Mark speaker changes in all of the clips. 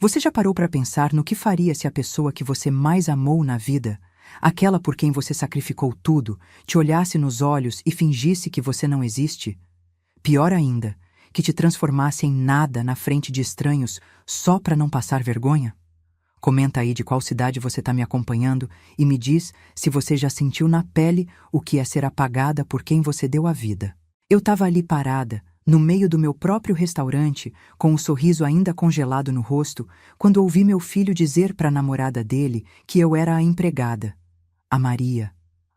Speaker 1: Você já parou para pensar no que faria se a pessoa que você mais amou na vida, aquela por quem você sacrificou tudo, te olhasse nos olhos e fingisse que você não existe? Pior ainda, que te transformasse em nada na frente de estranhos só para não passar vergonha? Comenta aí de qual cidade você está me acompanhando e me diz se você já sentiu na pele o que é ser apagada por quem você deu a vida. Eu estava ali parada, no meio do meu próprio restaurante, com o sorriso ainda congelado no rosto, quando ouvi meu filho dizer para a namorada dele que eu era a empregada, a Maria,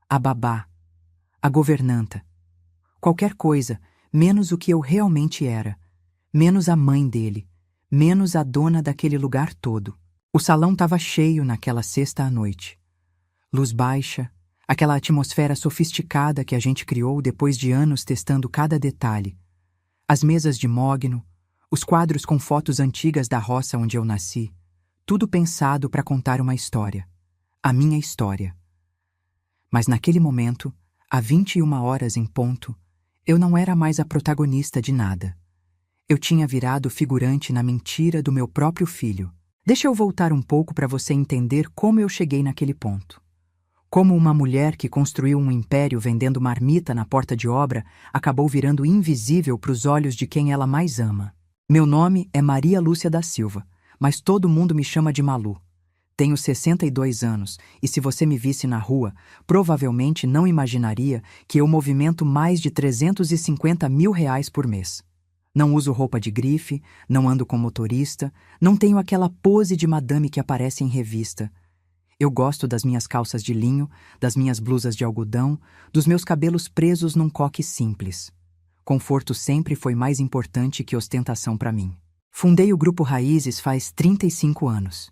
Speaker 1: a babá, a governanta. Qualquer coisa, menos o que eu realmente era, menos a mãe dele, menos a dona daquele lugar todo. O salão estava cheio naquela sexta à noite. Luz baixa, aquela atmosfera sofisticada que a gente criou depois de anos testando cada detalhe. As mesas de mogno, os quadros com fotos antigas da roça onde eu nasci, tudo pensado para contar uma história. A minha história. Mas naquele momento, há 21 horas em ponto, eu não era mais a protagonista de nada. Eu tinha virado figurante na mentira do meu próprio filho. Deixa eu voltar um pouco para você entender como eu cheguei naquele ponto. Como uma mulher que construiu um império vendendo marmita na porta de obra acabou virando invisível para os olhos de quem ela mais ama. Meu nome é Maria Lúcia da Silva, mas todo mundo me chama de Malu. Tenho 62 anos e se você me visse na rua, provavelmente não imaginaria que eu movimento mais de R$350 mil por mês. Não uso roupa de grife, não ando com motorista, não tenho aquela pose de madame que aparece em revista. Eu gosto das minhas calças de linho, das minhas blusas de algodão, dos meus cabelos presos num coque simples. Conforto sempre foi mais importante que ostentação para mim. Fundei o Grupo Raízes faz 35 anos.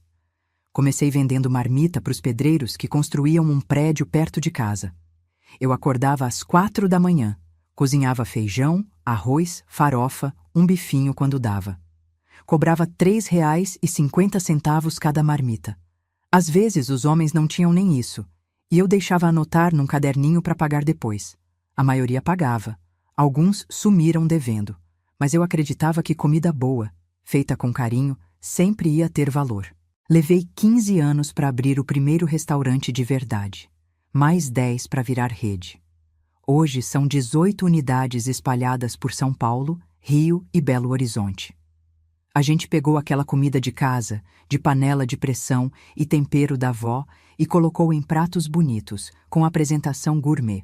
Speaker 1: Comecei vendendo marmita para os pedreiros que construíam um prédio perto de casa. Eu acordava às 4 da manhã, cozinhava feijão, arroz, farofa, um bifinho quando dava. Cobrava R$3,50 cada marmita. Às vezes os homens não tinham nem isso, e eu deixava anotar num caderninho para pagar depois. A maioria pagava. Alguns sumiram devendo, mas eu acreditava que comida boa, feita com carinho, sempre ia ter valor. Levei 15 anos para abrir o primeiro restaurante de verdade, mais 10 para virar rede. Hoje são 18 unidades espalhadas por São Paulo, Rio e Belo Horizonte. A gente pegou aquela comida de casa, de panela de pressão e tempero da avó e colocou em pratos bonitos, com apresentação gourmet.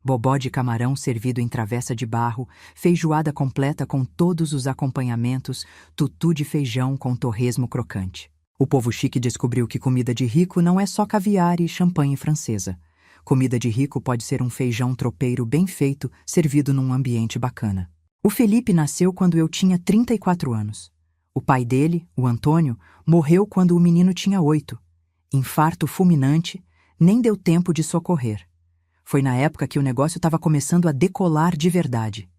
Speaker 1: Bobó de camarão servido em travessa de barro, feijoada completa com todos os acompanhamentos, tutu de feijão com torresmo crocante. O povo chique descobriu que comida de rico não é só caviar e champanhe francesa. Comida de rico pode ser um feijão tropeiro bem feito, servido num ambiente bacana. O Felipe nasceu quando eu tinha 34 anos. O pai dele, o Antônio, morreu quando o menino tinha 8. Infarto fulminante, nem deu tempo de socorrer. Foi na época que o negócio estava começando a decolar de verdade.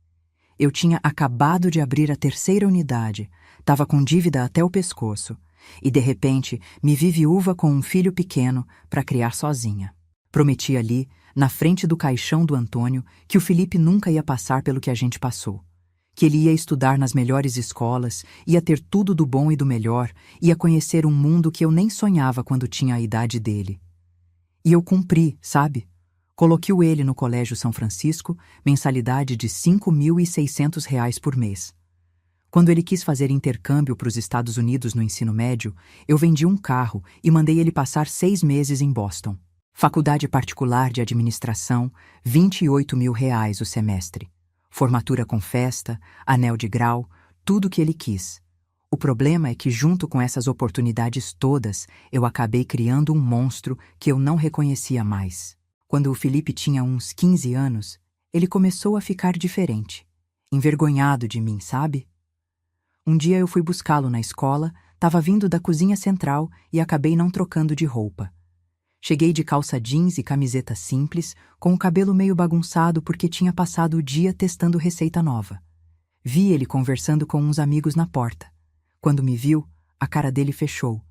Speaker 1: Eu tinha acabado de abrir a 3ª unidade, estava com dívida até o pescoço, e de repente me vi viúva com um filho pequeno para criar sozinha. Prometi ali, na frente do caixão do Antônio, que o Felipe nunca ia passar pelo que a gente passou. Que ele ia estudar nas melhores escolas, ia ter tudo do bom e do melhor, ia conhecer um mundo que eu nem sonhava quando tinha a idade dele. E eu cumpri, sabe? Coloquei ele no Colégio São Francisco, mensalidade de R$5.600 por mês. Quando ele quis fazer intercâmbio para os Estados Unidos no ensino médio, eu vendi um carro e mandei ele passar 6 meses em Boston. Faculdade particular de administração, R$28 mil o semestre. Formatura com festa, anel de grau, tudo o que ele quis. O problema é que junto com essas oportunidades todas, eu acabei criando um monstro que eu não reconhecia mais. Quando o Felipe tinha uns 15 anos, ele começou a ficar diferente. Envergonhado de mim, sabe? Um dia eu fui buscá-lo na escola, estava vindo da cozinha central e acabei não trocando de roupa. Cheguei de calça jeans e camiseta simples, com o cabelo meio bagunçado porque tinha passado o dia testando receita nova. Vi ele conversando com uns amigos na porta. Quando me viu, a cara dele fechou.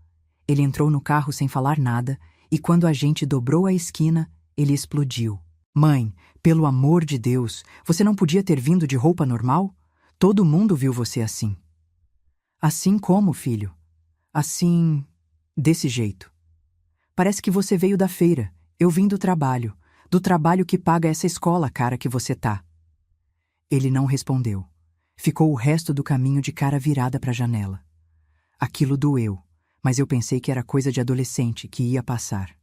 Speaker 1: Ele entrou no carro sem falar nada e quando a gente dobrou a esquina, ele explodiu. Mãe, pelo amor de Deus, você não podia ter vindo de roupa normal? Todo mundo viu você assim. Assim como, filho? Assim, desse jeito. Parece que você veio da feira. Eu vim do trabalho que paga essa escola cara que você tá. Ele não respondeu. Ficou o resto do caminho de cara virada para a janela. Aquilo doeu, mas eu pensei que era coisa de adolescente que ia passar.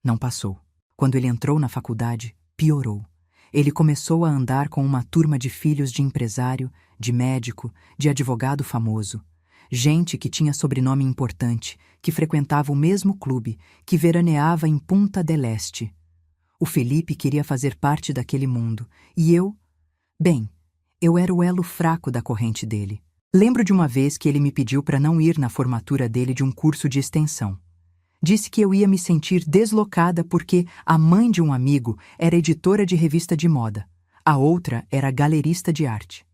Speaker 1: Não passou. Quando ele entrou na faculdade, piorou. Ele começou a andar com uma turma de filhos de empresário, de médico, de advogado famoso. Gente que tinha sobrenome importante, que frequentava o mesmo clube, que veraneava em Punta del Este. O Felipe queria fazer parte daquele mundo, e eu... Bem, eu era o elo fraco da corrente dele. Lembro de uma vez que ele me pediu para não ir na formatura dele de um curso de extensão. Disse que eu ia me sentir deslocada porque a mãe de um amigo era editora de revista de moda, a outra era galerista de arte.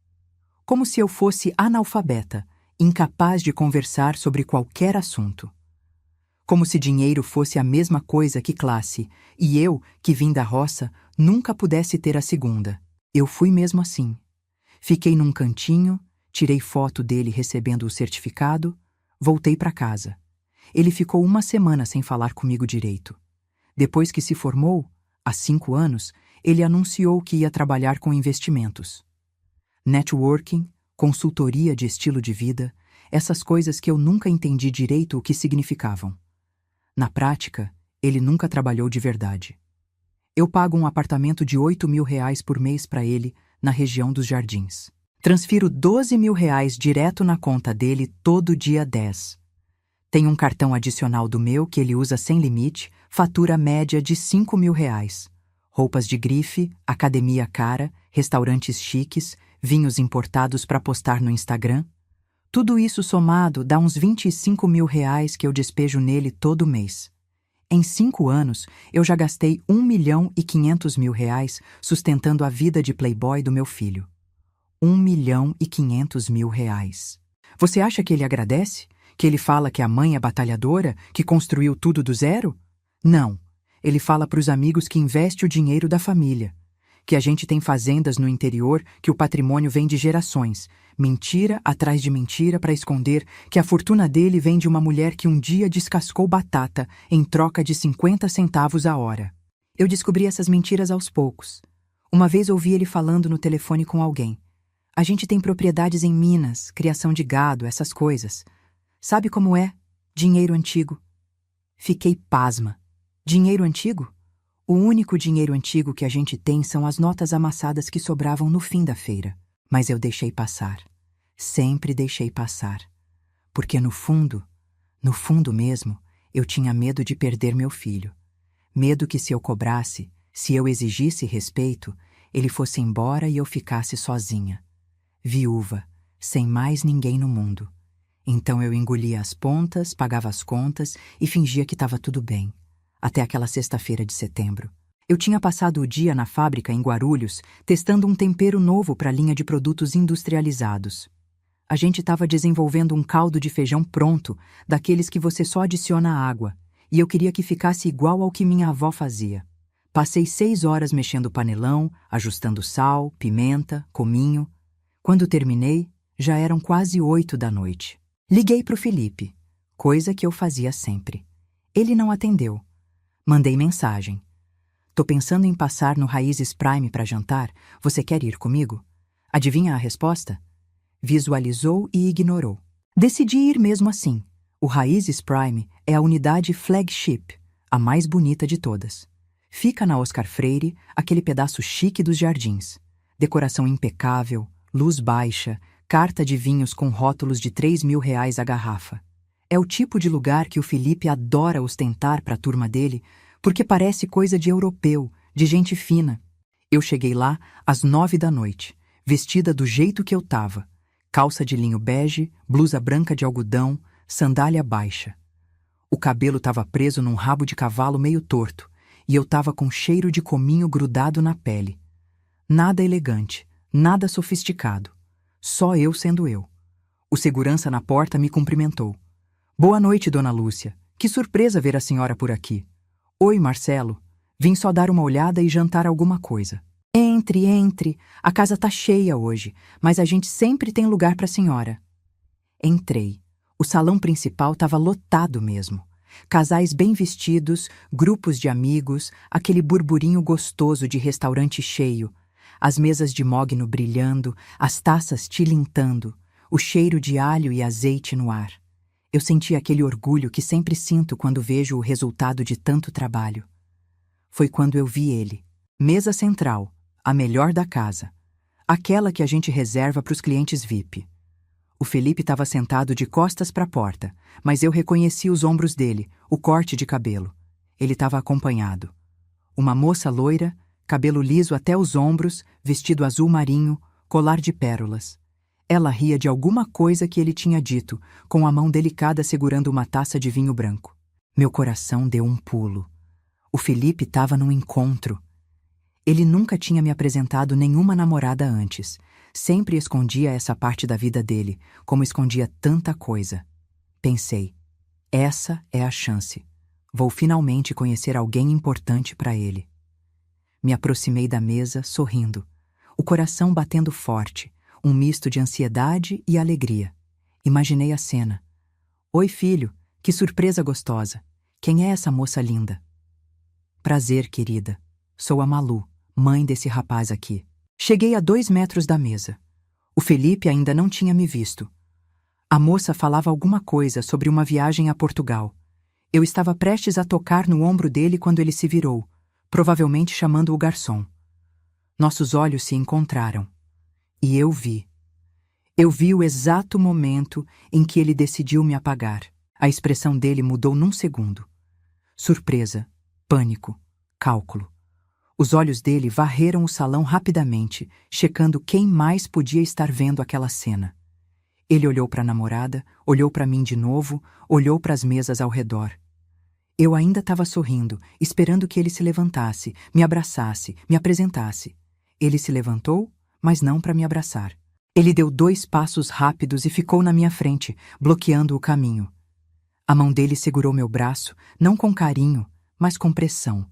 Speaker 1: Como se eu fosse analfabeta, incapaz de conversar sobre qualquer assunto. Como se dinheiro fosse a mesma coisa que classe, e eu, que vim da roça, nunca pudesse ter a segunda. Eu fui mesmo assim. Fiquei num cantinho, tirei foto dele recebendo o certificado, voltei para casa. Ele ficou uma semana sem falar comigo direito. Depois que se formou, há 5 anos, ele anunciou que ia trabalhar com investimentos. Networking, consultoria de estilo de vida, essas coisas que eu nunca entendi direito o que significavam. Na prática, ele nunca trabalhou de verdade. Eu pago um apartamento de R$ 8.000 por mês para ele, na região dos Jardins. Transfiro R$ 12.000 direto na conta dele todo dia 10. Tem um cartão adicional do meu que ele usa sem limite, fatura média de R$ 5.000. Roupas de grife, academia cara, restaurantes chiques, vinhos importados para postar no Instagram. Tudo isso somado dá uns R$ 25.000 que eu despejo nele todo mês. Em 5 anos, eu já gastei R$ 1.500.000 sustentando a vida de playboy do meu filho. R$ 1.500.000. Você acha que ele agradece? Que ele fala que a mãe é batalhadora, que construiu tudo do zero? Não. Ele fala para os amigos que investe o dinheiro da família. Que a gente tem fazendas no interior, que o patrimônio vem de gerações. Mentira atrás de mentira para esconder que a fortuna dele vem de uma mulher que um dia descascou batata em troca de 50 centavos a hora. Eu descobri essas mentiras aos poucos. Uma vez ouvi ele falando no telefone com alguém. A gente tem propriedades em Minas, criação de gado, essas coisas. Sabe como é? Dinheiro antigo. Fiquei pasma. Dinheiro antigo? O único dinheiro antigo que a gente tem são as notas amassadas que sobravam no fim da feira. Mas eu deixei passar. Sempre deixei passar. Porque no fundo mesmo, eu tinha medo de perder meu filho. Medo que se eu cobrasse, se eu exigisse respeito, ele fosse embora e eu ficasse sozinha. Viúva, sem mais ninguém no mundo. Então eu engolia as pontas, pagava as contas e fingia que estava tudo bem. Até aquela sexta-feira de setembro. Eu tinha passado o dia na fábrica em Guarulhos, testando um tempero novo para a linha de produtos industrializados. A gente estava desenvolvendo um caldo de feijão pronto, daqueles que você só adiciona água, e eu queria que ficasse igual ao que minha avó fazia. Passei 6 horas mexendo o panelão, ajustando sal, pimenta, cominho. Quando terminei, já eram quase 8 da noite. Liguei para o Felipe, coisa que eu fazia sempre. Ele não atendeu. Mandei mensagem. Tô pensando em passar no Raízes Prime para jantar. Você quer ir comigo? Adivinha a resposta? Visualizou e ignorou. Decidi ir mesmo assim. O Raízes Prime é a unidade flagship, a mais bonita de todas. Fica na Oscar Freire, aquele pedaço chique dos Jardins. Decoração impecável, luz baixa, carta de vinhos com rótulos de R$ 3.000 a garrafa. É o tipo de lugar que o Felipe adora ostentar para a turma dele, porque parece coisa de europeu, de gente fina. Eu cheguei lá às 9 da noite, vestida do jeito que eu tava. Calça de linho bege, blusa branca de algodão, sandália baixa. O cabelo estava preso num rabo de cavalo meio torto, e eu tava com cheiro de cominho grudado na pele. Nada elegante, nada sofisticado. Só eu sendo eu. O segurança na porta me cumprimentou. Boa noite, dona Lúcia. Que surpresa ver a senhora por aqui. Oi, Marcelo. Vim só dar uma olhada e jantar alguma coisa. Entre, entre. A casa tá cheia hoje, mas a gente sempre tem lugar para a senhora. Entrei. O salão principal estava lotado mesmo. Casais bem vestidos, grupos de amigos, aquele burburinho gostoso de restaurante cheio, as mesas de mogno brilhando, as taças tilintando, o cheiro de alho e azeite no ar. Eu senti aquele orgulho que sempre sinto quando vejo o resultado de tanto trabalho. Foi quando eu vi ele. Mesa central, a melhor da casa. Aquela que a gente reserva para os clientes VIP. O Felipe estava sentado de costas para a porta, mas eu reconheci os ombros dele, o corte de cabelo. Ele estava acompanhado. Uma moça loira, cabelo liso até os ombros, vestido azul marinho, colar de pérolas. Ela ria de alguma coisa que ele tinha dito, com a mão delicada segurando uma taça de vinho branco. Meu coração deu um pulo. O Felipe estava num encontro. Ele nunca tinha me apresentado nenhuma namorada antes. Sempre escondia essa parte da vida dele, como escondia tanta coisa. Pensei, essa é a chance. Vou finalmente conhecer alguém importante para ele. Me aproximei da mesa, sorrindo, o coração batendo forte, um misto de ansiedade e alegria. Imaginei a cena. Oi, filho, que surpresa gostosa. Quem é essa moça linda? Prazer, querida. Sou a Malu, mãe desse rapaz aqui. Cheguei a 2 metros da mesa. O Felipe ainda não tinha me visto. A moça falava alguma coisa sobre uma viagem a Portugal. Eu estava prestes a tocar no ombro dele quando ele se virou, provavelmente chamando o garçom. Nossos olhos se encontraram. E eu vi. Eu vi o exato momento em que ele decidiu me apagar. A expressão dele mudou num segundo. Surpresa, pânico, cálculo. Os olhos dele varreram o salão rapidamente, checando quem mais podia estar vendo aquela cena. Ele olhou para a namorada, olhou para mim de novo, olhou para as mesas ao redor. Eu ainda estava sorrindo, esperando que ele se levantasse, me abraçasse, me apresentasse. Ele se levantou, mas não para me abraçar. Ele deu 2 passos rápidos e ficou na minha frente, bloqueando o caminho. A mão dele segurou meu braço, não com carinho, mas com pressão.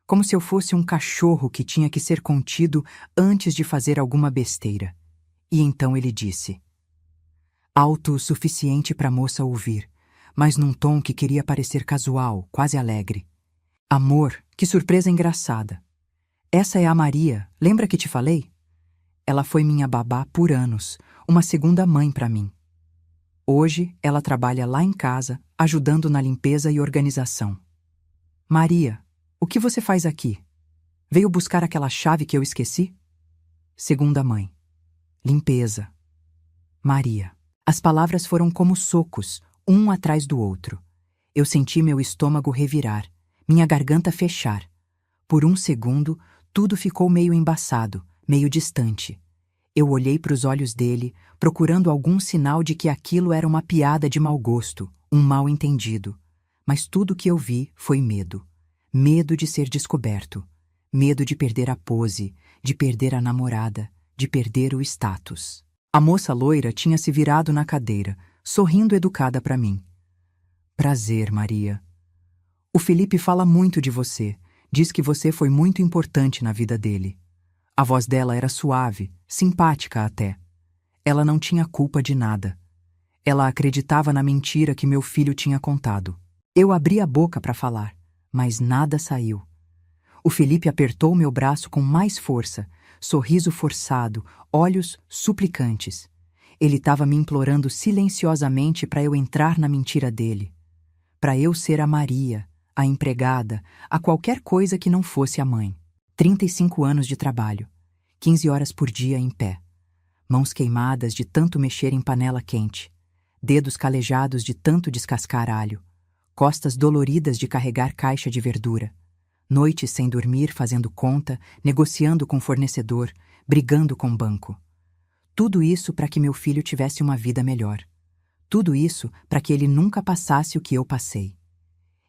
Speaker 1: Como se eu fosse um cachorro que tinha que ser contido antes de fazer alguma besteira. E então ele disse, alto o suficiente para a moça ouvir, mas num tom que queria parecer casual, quase alegre. Amor, que surpresa engraçada. Essa é a Maria, lembra que te falei? Ela foi minha babá por anos, uma segunda mãe para mim. Hoje ela trabalha lá em casa, ajudando na limpeza e organização. Maria, o que você faz aqui? Veio buscar aquela chave que eu esqueci? Segunda mãe. Limpeza. Maria. As palavras foram como socos, um atrás do outro. Eu senti meu estômago revirar, minha garganta fechar. Por um segundo, tudo ficou meio embaçado, meio distante. Eu olhei para os olhos dele, procurando algum sinal de que aquilo era uma piada de mau gosto, um mal-entendido. Mas tudo que eu vi foi medo. Medo de ser descoberto. Medo de perder a pose, de perder a namorada, de perder o status. A moça loira tinha se virado na cadeira, sorrindo educada para mim. Prazer, Maria. O Felipe fala muito de você. Diz que você foi muito importante na vida dele. A voz dela era suave, simpática até. Ela não tinha culpa de nada. Ela acreditava na mentira que meu filho tinha contado. Eu abri a boca para falar, mas nada saiu. O Felipe apertou meu braço com mais força, sorriso forçado, olhos suplicantes. Ele estava me implorando silenciosamente para eu entrar na mentira dele. Para eu ser a Maria, a empregada, a qualquer coisa que não fosse a mãe. 35 anos de trabalho, 15 horas por dia em pé. Mãos queimadas de tanto mexer em panela quente. Dedos calejados de tanto descascar alho. Costas doloridas de carregar caixa de verdura. Noites sem dormir, fazendo conta, negociando com fornecedor, brigando com banco. Tudo isso para que meu filho tivesse uma vida melhor. Tudo isso para que ele nunca passasse o que eu passei.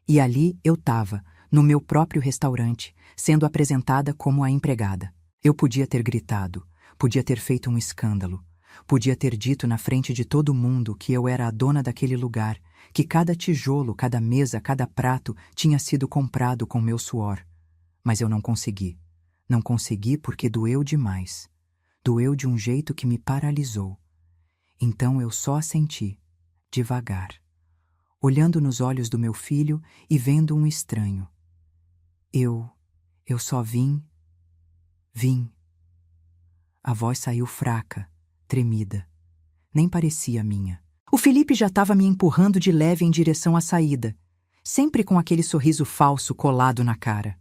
Speaker 1: E ali eu estava, no meu próprio restaurante, sendo apresentada como a empregada. Eu podia ter gritado, podia ter feito um escândalo, podia ter dito na frente de todo mundo que eu era a dona daquele lugar, que cada tijolo, cada mesa, cada prato tinha sido comprado com meu suor. Mas eu não consegui. Não consegui porque doeu demais. Doeu de um jeito que me paralisou. Então eu só assenti. devagar, olhando nos olhos do meu filho e vendo um estranho. Eu só vim. A voz saiu fraca, tremida. Nem parecia minha. O Felipe já estava me empurrando de leve em direção à saída, sempre com aquele sorriso falso colado na cara.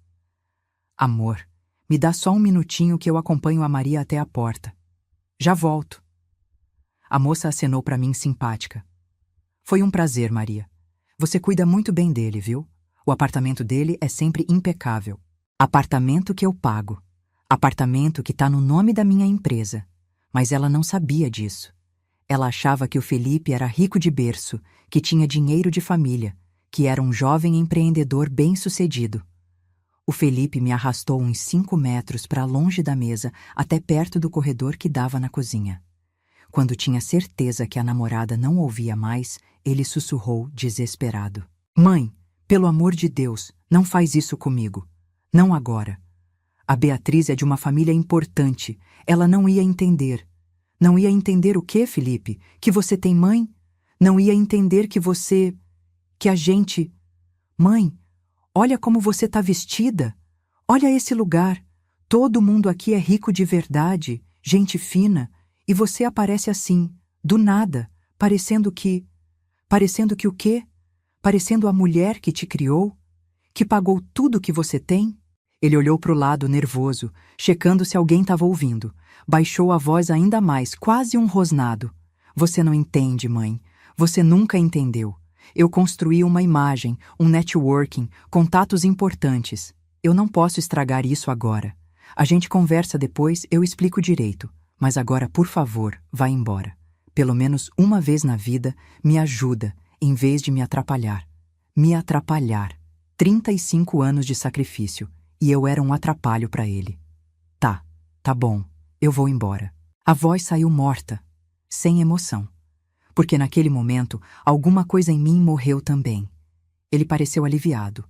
Speaker 1: Amor, me dá só um minutinho que eu acompanho a Maria até a porta. Já volto. A moça acenou para mim simpática. Foi um prazer, Maria. Você cuida muito bem dele, viu? O apartamento dele é sempre impecável. Apartamento que eu pago. Apartamento que está no nome da minha empresa. Mas ela não sabia disso. Ela achava que o Felipe era rico de berço, que tinha dinheiro de família, que era um jovem empreendedor bem-sucedido. O Felipe me arrastou uns 5 metros para longe da mesa, até perto do corredor que dava na cozinha. Quando tinha certeza que a namorada não ouvia mais, ele sussurrou, desesperado: Mãe, pelo amor de Deus, não faz isso comigo. Não agora. A Beatriz é de uma família importante. Ela não ia entender. Não ia entender o quê, Felipe? Que você tem mãe? Não ia entender que você... que a gente... Mãe, olha como você tá vestida. Olha esse lugar. Todo mundo aqui é rico de verdade, gente fina, e você aparece assim, do nada, parecendo que... Parecendo que o quê? Parecendo a mulher que te criou? Que pagou tudo que você tem? Ele olhou para o lado, nervoso, checando se alguém estava ouvindo. Baixou a voz ainda mais, quase um rosnado. Você não entende, mãe. Você nunca entendeu. Eu construí uma imagem, um networking, contatos importantes. Eu não posso estragar isso agora. A gente conversa depois, eu explico direito. Mas agora, por favor, vá embora. Pelo menos uma vez na vida, me ajuda, em vez de me atrapalhar. Me atrapalhar. 35 anos de sacrifício. E eu era um atrapalho para ele. Tá bom, eu vou embora. A voz saiu morta, sem emoção. Porque naquele momento, alguma coisa em mim morreu também. Ele pareceu aliviado.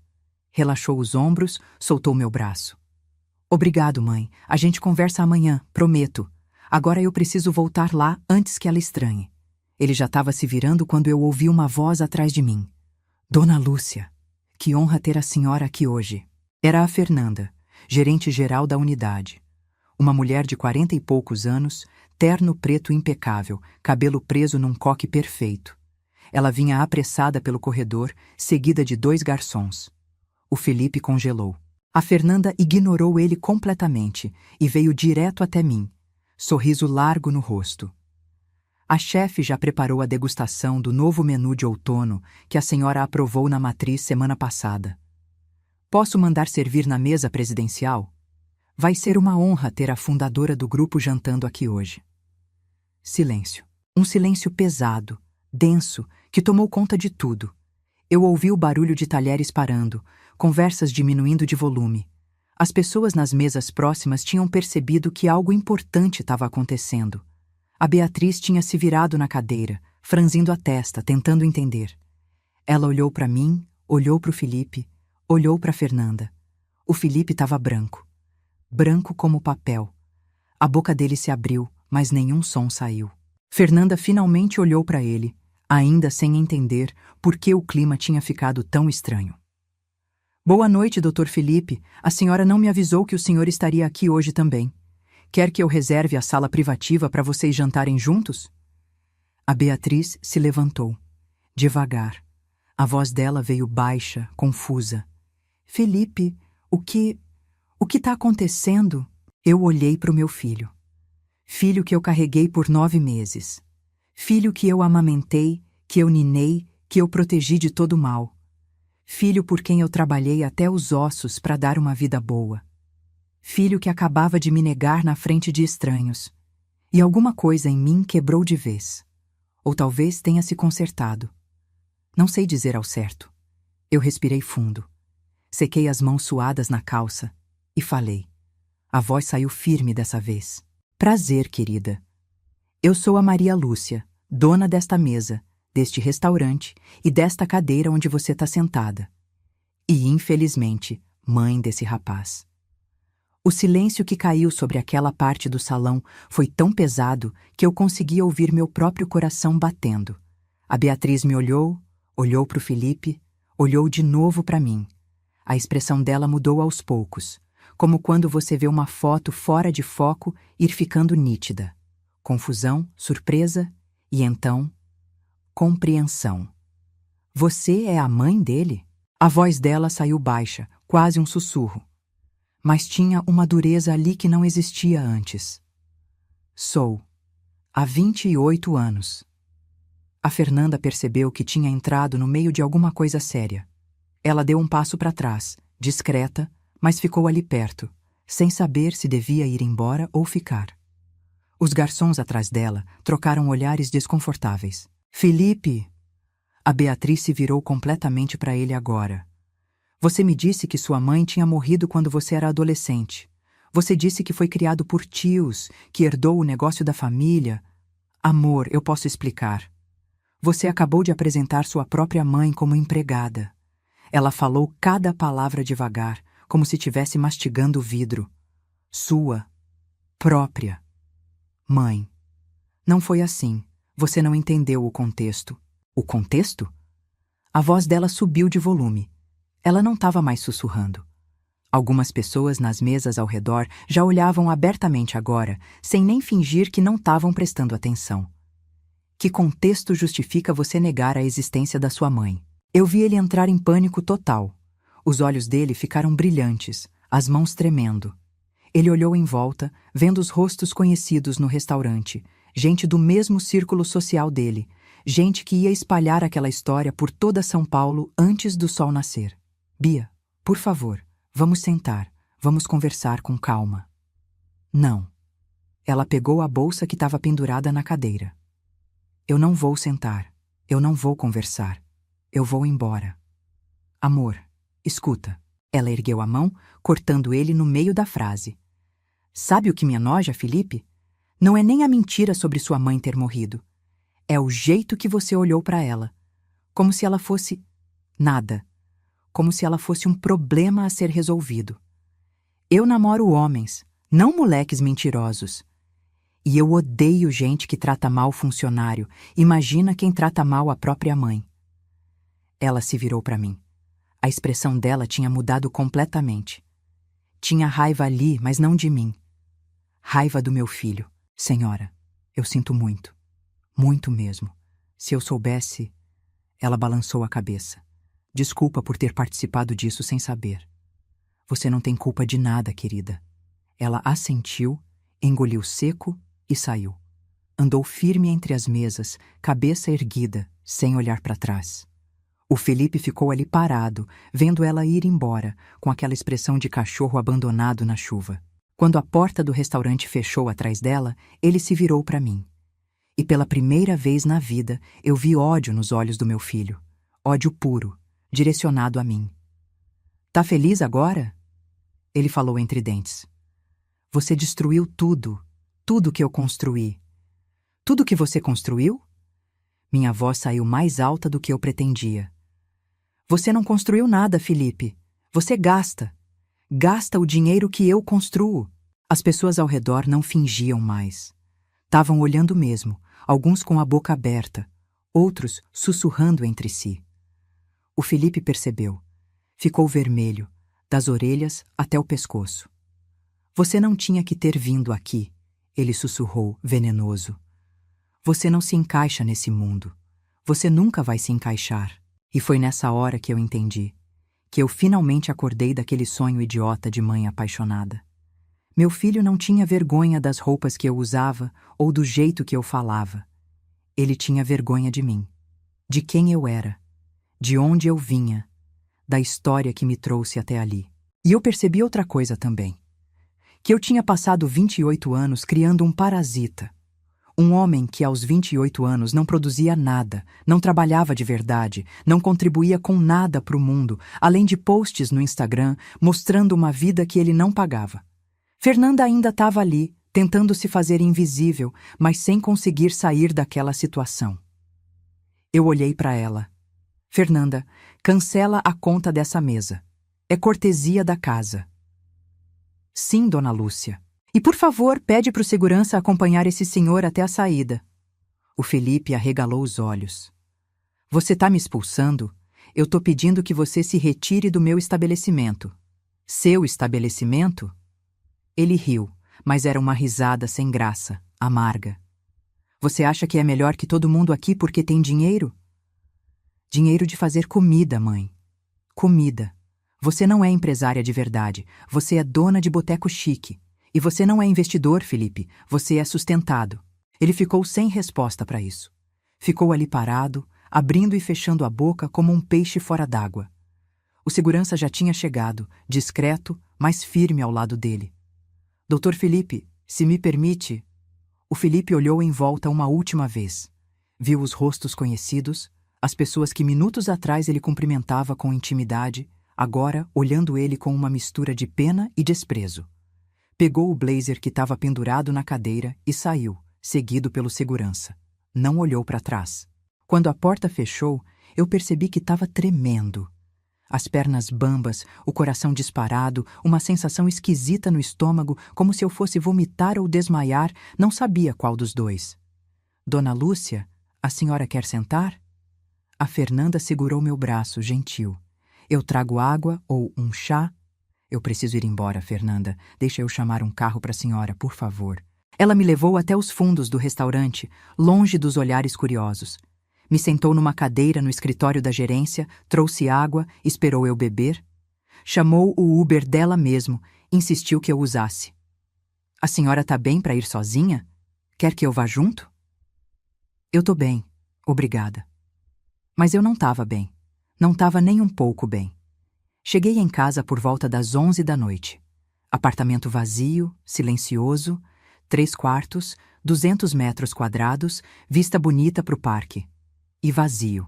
Speaker 1: Relaxou os ombros, soltou meu braço. Obrigado, mãe. A gente conversa amanhã, prometo. Agora eu preciso voltar lá antes que ela estranhe. Ele já estava se virando quando eu ouvi uma voz atrás de mim. Dona Lúcia, que honra ter a senhora aqui hoje. Era a Fernanda, gerente-geral da unidade. Uma mulher de 40 e poucos anos, terno preto impecável, cabelo preso num coque perfeito. Ela vinha apressada pelo corredor, seguida de 2 garçons. O Felipe congelou. A Fernanda ignorou ele completamente e veio direto até mim, sorriso largo no rosto. A chefe já preparou a degustação do novo menu de outono que a senhora aprovou na matriz semana passada. Posso mandar servir na mesa presidencial? Vai ser uma honra ter a fundadora do grupo jantando aqui hoje. Silêncio. Um silêncio pesado, denso, que tomou conta de tudo. Eu ouvi o barulho de talheres parando, conversas diminuindo de volume. As pessoas nas mesas próximas tinham percebido que algo importante estava acontecendo. A Beatriz tinha se virado na cadeira, franzindo a testa, tentando entender. Ela olhou para mim, olhou para o Felipe, olhou para Fernanda. O Felipe estava branco. Branco como papel. A boca dele se abriu, mas nenhum som saiu. Fernanda finalmente olhou para ele, ainda sem entender por que o clima tinha ficado tão estranho. Boa noite, Dr. Felipe. A senhora não me avisou que o senhor estaria aqui hoje também. Quer que eu reserve a sala privativa para vocês jantarem juntos? A Beatriz se levantou, devagar. A voz dela veio baixa, confusa. Felipe, o que está acontecendo? Eu olhei para o meu filho. Filho que eu carreguei por 9 meses. Filho que eu amamentei, que eu ninei, que eu protegi de todo mal. Filho por quem eu trabalhei até os ossos para dar uma vida boa. Filho que acabava de me negar na frente de estranhos. E alguma coisa em mim quebrou de vez. Ou talvez tenha se consertado. Não sei dizer ao certo. Eu respirei fundo. Sequei as mãos suadas na calça e falei. A voz saiu firme dessa vez. Prazer, querida. Eu sou a Maria Lúcia, dona desta mesa, deste restaurante e desta cadeira onde você está sentada. E, infelizmente, mãe desse rapaz. O silêncio que caiu sobre aquela parte do salão foi tão pesado que eu conseguia ouvir meu próprio coração batendo. A Beatriz me olhou, olhou para o Felipe, olhou de novo para mim. A expressão dela mudou aos poucos, como quando você vê uma foto fora de foco ir ficando nítida. Confusão, surpresa e então, compreensão. Você é a mãe dele? A voz dela saiu baixa, quase um sussurro. Mas tinha uma dureza ali que não existia antes. Sou. Há 28 anos. A Fernanda percebeu que tinha entrado no meio de alguma coisa séria. Ela deu um passo para trás, discreta, mas ficou ali perto, sem saber se devia ir embora ou ficar. Os garçons atrás dela trocaram olhares desconfortáveis. Felipe! A Beatriz se virou completamente para ele agora. Você me disse que sua mãe tinha morrido quando você era adolescente. Você disse que foi criado por tios, que herdou o negócio da família. Amor, eu posso explicar. Você acabou de apresentar sua própria mãe como empregada. Ela falou cada palavra devagar, como se estivesse mastigando vidro. Sua própria mãe. Não foi assim. Você não entendeu o contexto. O contexto? A voz dela subiu de volume. Ela não estava mais sussurrando. Algumas pessoas nas mesas ao redor já olhavam abertamente agora, sem nem fingir que não estavam prestando atenção. Que contexto justifica você negar a existência da sua mãe? Eu vi ele entrar em pânico total. Os olhos dele ficaram brilhantes, as mãos tremendo. Ele olhou em volta, vendo os rostos conhecidos no restaurante, gente do mesmo círculo social dele, gente que ia espalhar aquela história por toda São Paulo antes do sol nascer. Bia, por favor, vamos sentar, vamos conversar com calma. Não. Ela pegou a bolsa que estava pendurada na cadeira. Eu não vou sentar, eu não vou conversar, eu vou embora. Amor, escuta. Ela ergueu a mão, cortando ele no meio da frase. Sabe o que me enoja, Felipe? Não é nem a mentira sobre sua mãe ter morrido. É o jeito que você olhou para ela. Como se ela fosse nada. Como se ela fosse um problema a ser resolvido. Eu namoro homens, não moleques mentirosos. E eu odeio gente que trata mal funcionário. Imagina quem trata mal a própria mãe. Ela se virou para mim. A expressão dela tinha mudado completamente. Tinha raiva ali, mas não de mim. Raiva do meu filho. Senhora, eu sinto muito. Muito mesmo. Se eu soubesse... Ela balançou a cabeça. Desculpa por ter participado disso sem saber. Você não tem culpa de nada, querida. Ela assentiu, engoliu seco e saiu. Andou firme entre as mesas, cabeça erguida, sem olhar para trás. O Felipe ficou ali parado, vendo ela ir embora, com aquela expressão de cachorro abandonado na chuva. Quando a porta do restaurante fechou atrás dela, ele se virou para mim. E pela primeira vez na vida, eu vi ódio nos olhos do meu filho. Ódio puro, direcionado a mim. Tá feliz agora? Ele falou entre dentes. Você destruiu tudo, tudo que eu construí. Tudo que você construiu? Minha voz saiu mais alta do que eu pretendia. Você não construiu nada, Felipe. Você gasta. Gasta o dinheiro que eu construo. As pessoas ao redor não fingiam mais. Estavam olhando mesmo, alguns com a boca aberta, outros sussurrando entre si. O Felipe percebeu. Ficou vermelho, das orelhas até o pescoço. Você não tinha que ter vindo aqui, ele sussurrou, venenoso. Você não se encaixa nesse mundo. Você nunca vai se encaixar. E foi nessa hora que eu entendi. Que eu finalmente acordei daquele sonho idiota de mãe apaixonada. Meu filho não tinha vergonha das roupas que eu usava ou do jeito que eu falava. Ele tinha vergonha de mim. De quem eu era. De onde eu vinha. Da história que me trouxe até ali. E eu percebi outra coisa também. Que eu tinha passado 28 anos criando um parasita. Um homem que aos 28 anos não produzia nada, não trabalhava de verdade, não contribuía com nada para o mundo, além de posts no Instagram mostrando uma vida que ele não pagava. Fernanda ainda estava ali, tentando se fazer invisível, mas sem conseguir sair daquela situação. Eu olhei para ela. Fernanda, cancela a conta dessa mesa. É cortesia da casa. Sim, dona Lúcia. E por favor, pede para o segurança acompanhar esse senhor até a saída. O Felipe arregalou os olhos. Você tá me expulsando? Eu tô pedindo que você se retire do meu estabelecimento. Seu estabelecimento? Ele riu, mas era uma risada sem graça, amarga. Você acha que é melhor que todo mundo aqui porque tem dinheiro? Dinheiro de fazer comida, mãe. Comida. Você não é empresária de verdade, você é dona de boteco chique. E você não é investidor, Felipe, você é sustentado. Ele ficou sem resposta para isso. Ficou ali parado, abrindo e fechando a boca como um peixe fora d'água. O segurança já tinha chegado, discreto, mas firme ao lado dele. Doutor Felipe, se me permite... O Felipe olhou em volta uma última vez. Viu os rostos conhecidos, as pessoas que minutos atrás ele cumprimentava com intimidade, agora olhando ele com uma mistura de pena e desprezo. Pegou o blazer que estava pendurado na cadeira e saiu, seguido pelo segurança. Não olhou para trás. Quando a porta fechou, eu percebi que estava tremendo. As pernas bambas, o coração disparado, uma sensação esquisita no estômago, como se eu fosse vomitar ou desmaiar, não sabia qual dos dois. Dona Lúcia, a senhora quer sentar? A Fernanda segurou meu braço, gentil. Eu trago água ou um chá? Eu preciso ir embora, Fernanda. Deixa eu chamar um carro para a senhora, por favor. Ela me levou até os fundos do restaurante, longe dos olhares curiosos. Me sentou numa cadeira no escritório da gerência, trouxe água, esperou eu beber. Chamou o Uber dela mesmo, insistiu que eu usasse. A senhora tá bem para ir sozinha? Quer que eu vá junto? Eu tô bem, obrigada. Mas eu não tava bem. Não tava nem um pouco bem. Cheguei em casa por volta das 11 da noite. Apartamento vazio, silencioso, 3 quartos, 200 metros quadrados, vista bonita pro parque. E vazio.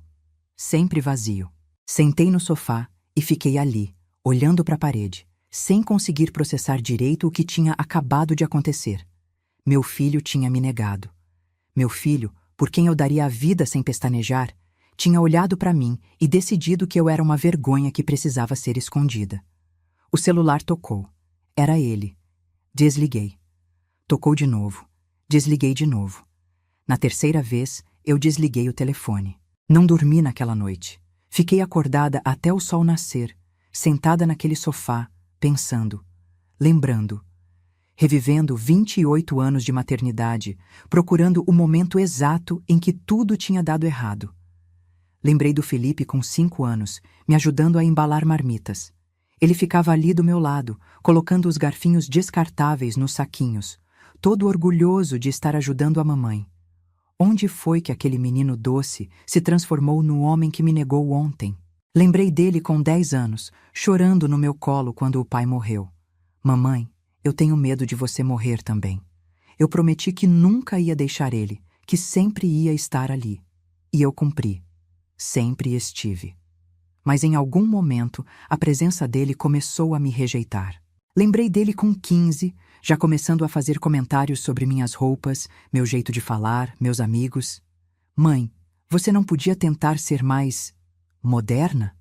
Speaker 1: Sempre vazio. Sentei no sofá e fiquei ali, olhando para a parede, sem conseguir processar direito o que tinha acabado de acontecer. Meu filho tinha me negado. Meu filho, por quem eu daria a vida sem pestanejar, tinha olhado para mim e decidido que eu era uma vergonha que precisava ser escondida. O celular tocou. Era ele. Desliguei. Tocou de novo. Desliguei de novo. Na terceira vez, eu desliguei o telefone. Não dormi naquela noite. Fiquei acordada até o sol nascer, sentada naquele sofá, pensando, lembrando, revivendo 28 anos de maternidade, procurando o momento exato em que tudo tinha dado errado. Lembrei do Felipe com 5 anos, me ajudando a embalar marmitas. Ele ficava ali do meu lado, colocando os garfinhos descartáveis nos saquinhos, todo orgulhoso de estar ajudando a mamãe. Onde foi que aquele menino doce se transformou no homem que me negou ontem? Lembrei dele com 10 anos, chorando no meu colo quando o pai morreu. Mamãe, eu tenho medo de você morrer também. Eu prometi que nunca ia deixar ele, que sempre ia estar ali. E eu cumpri. Sempre estive. Mas em algum momento, a presença dele começou a me rejeitar. Lembrei dele com 15, já começando a fazer comentários sobre minhas roupas, meu jeito de falar, meus amigos. Mãe, você não podia tentar ser mais... moderna?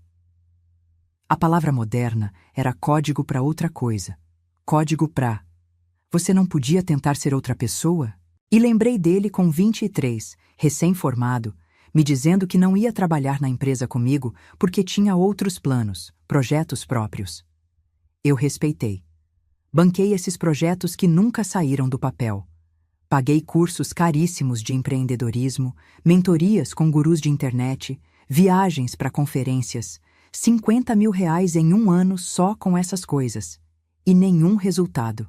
Speaker 1: A palavra moderna era código para outra coisa. Código para... Você não podia tentar ser outra pessoa? E lembrei dele com 23, recém-formado, me dizendo que não ia trabalhar na empresa comigo porque tinha outros planos, projetos próprios. Eu respeitei. Banquei esses projetos que nunca saíram do papel. Paguei cursos caríssimos de empreendedorismo, mentorias com gurus de internet, viagens para conferências, 50 mil reais em um ano só com essas coisas. E nenhum resultado.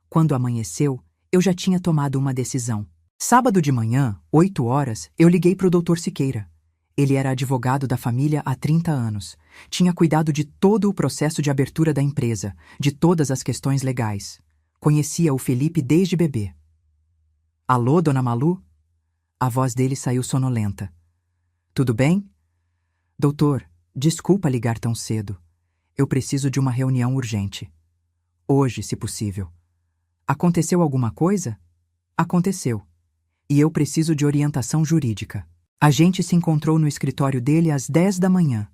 Speaker 1: Quando amanheceu, eu já tinha tomado uma decisão. Sábado de manhã, 8 horas, eu liguei para o Dr. Siqueira. Ele era advogado da família há 30 anos. Tinha cuidado de todo o processo de abertura da empresa, de todas as questões legais. Conhecia o Felipe desde bebê. Alô, dona Malu? A voz dele saiu sonolenta. Tudo bem? Doutor, desculpa ligar tão cedo. Eu preciso de uma reunião urgente. Hoje, se possível. Aconteceu alguma coisa? Aconteceu. E eu preciso de orientação jurídica. A gente se encontrou no escritório dele às 10 da manhã.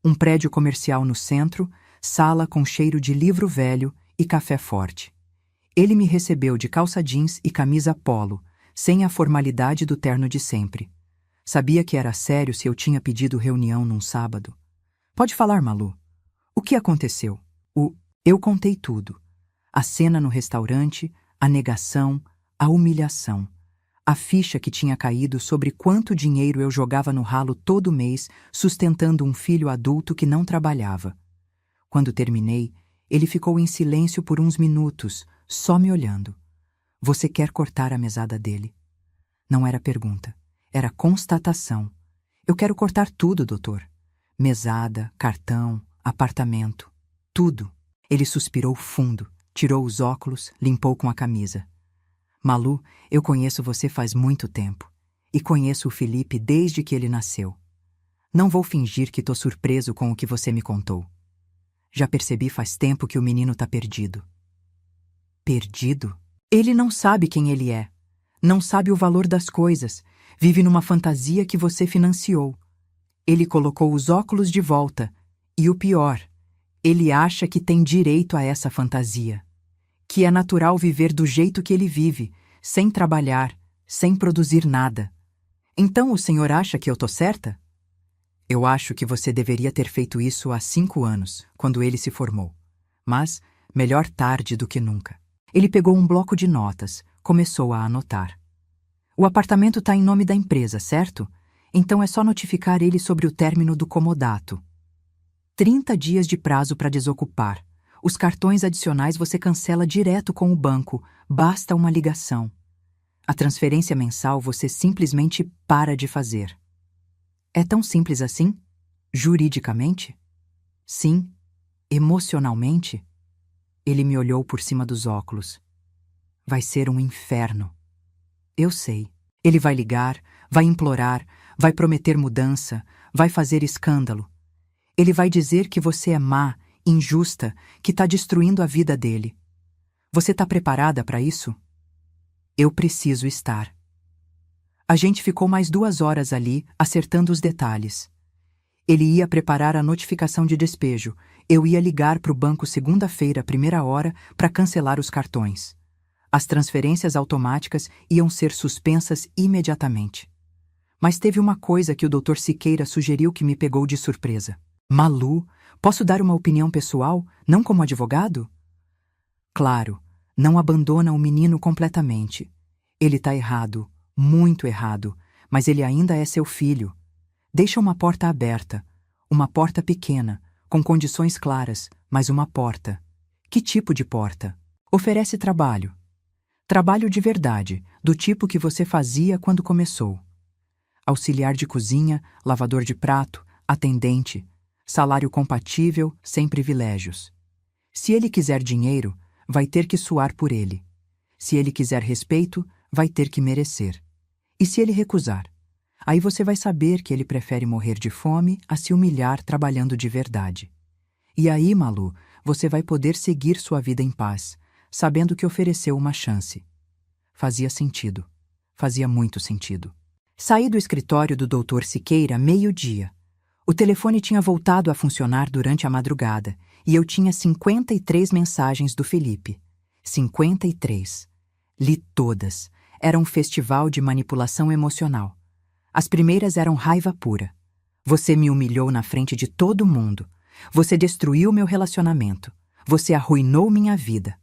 Speaker 1: Um prédio comercial no centro, sala com cheiro de livro velho e café forte. Ele me recebeu de calça jeans e camisa polo, sem a formalidade do terno de sempre. Sabia que era sério se eu tinha pedido reunião num sábado. Pode falar, Malu. O que aconteceu? Eu contei tudo. A cena no restaurante, a negação, a humilhação. A ficha que tinha caído sobre quanto dinheiro eu jogava no ralo todo mês, sustentando um filho adulto que não trabalhava. Quando terminei, ele ficou em silêncio por uns minutos, só me olhando. Você quer cortar a mesada dele? Não era pergunta, era constatação. Eu quero cortar tudo, doutor. Mesada, cartão, apartamento, tudo. Ele suspirou fundo, tirou os óculos, limpou com a camisa. Malu, eu conheço você faz muito tempo. E conheço o Felipe desde que ele nasceu. Não vou fingir que tô surpreso com o que você me contou. Já percebi faz tempo que o menino tá perdido. Perdido? Ele não sabe quem ele é. Não sabe o valor das coisas. Vive numa fantasia que você financiou. Ele colocou os óculos de volta. E o pior, ele acha que tem direito a essa fantasia. Que é natural viver do jeito que ele vive, sem trabalhar, sem produzir nada. Então o senhor acha que eu tô certa? Eu acho que você deveria ter feito isso há 5 anos, quando ele se formou. Mas, melhor tarde do que nunca. Ele pegou um bloco de notas, começou a anotar. O apartamento está em nome da empresa, certo? Então é só notificar ele sobre o término do comodato. 30 dias de prazo para desocupar. Os cartões adicionais você cancela direto com o banco, basta uma ligação. A transferência mensal você simplesmente para de fazer. É tão simples assim? Juridicamente? Sim. Emocionalmente? Ele me olhou por cima dos óculos. Vai ser um inferno. Eu sei. Ele vai ligar, vai implorar, vai prometer mudança, vai fazer escândalo. Ele vai dizer que você é má, injusta, que está destruindo a vida dele. Você está preparada para isso? Eu preciso estar. A gente ficou mais 2 horas ali, acertando os detalhes. Ele ia preparar a notificação de despejo. Eu ia ligar para o banco segunda-feira, 1ª hora, para cancelar os cartões. As transferências automáticas iam ser suspensas imediatamente. Mas teve uma coisa que o Dr. Siqueira sugeriu que me pegou de surpresa. Malu, posso dar uma opinião pessoal, não como advogado? Claro, não abandona o menino completamente. Ele está errado, muito errado, mas ele ainda é seu filho. Deixa uma porta aberta, uma porta pequena, com condições claras, mas uma porta. Que tipo de porta? Oferece trabalho. Trabalho de verdade, do tipo que você fazia quando começou. Auxiliar de cozinha, lavador de prato, atendente, salário compatível, sem privilégios. Se ele quiser dinheiro, vai ter que suar por ele. Se ele quiser respeito, vai ter que merecer. E se ele recusar? Aí você vai saber que ele prefere morrer de fome a se humilhar trabalhando de verdade. E aí, Malu, você vai poder seguir sua vida em paz, sabendo que ofereceu uma chance. Fazia sentido. Fazia muito sentido. Saí do escritório do Dr. Siqueira 12:00. O telefone tinha voltado a funcionar durante a madrugada e eu tinha 53 mensagens do Felipe. 53. Li todas. Era um festival de manipulação emocional. As primeiras eram raiva pura. Você me humilhou na frente de todo mundo. Você destruiu meu relacionamento. Você arruinou minha vida.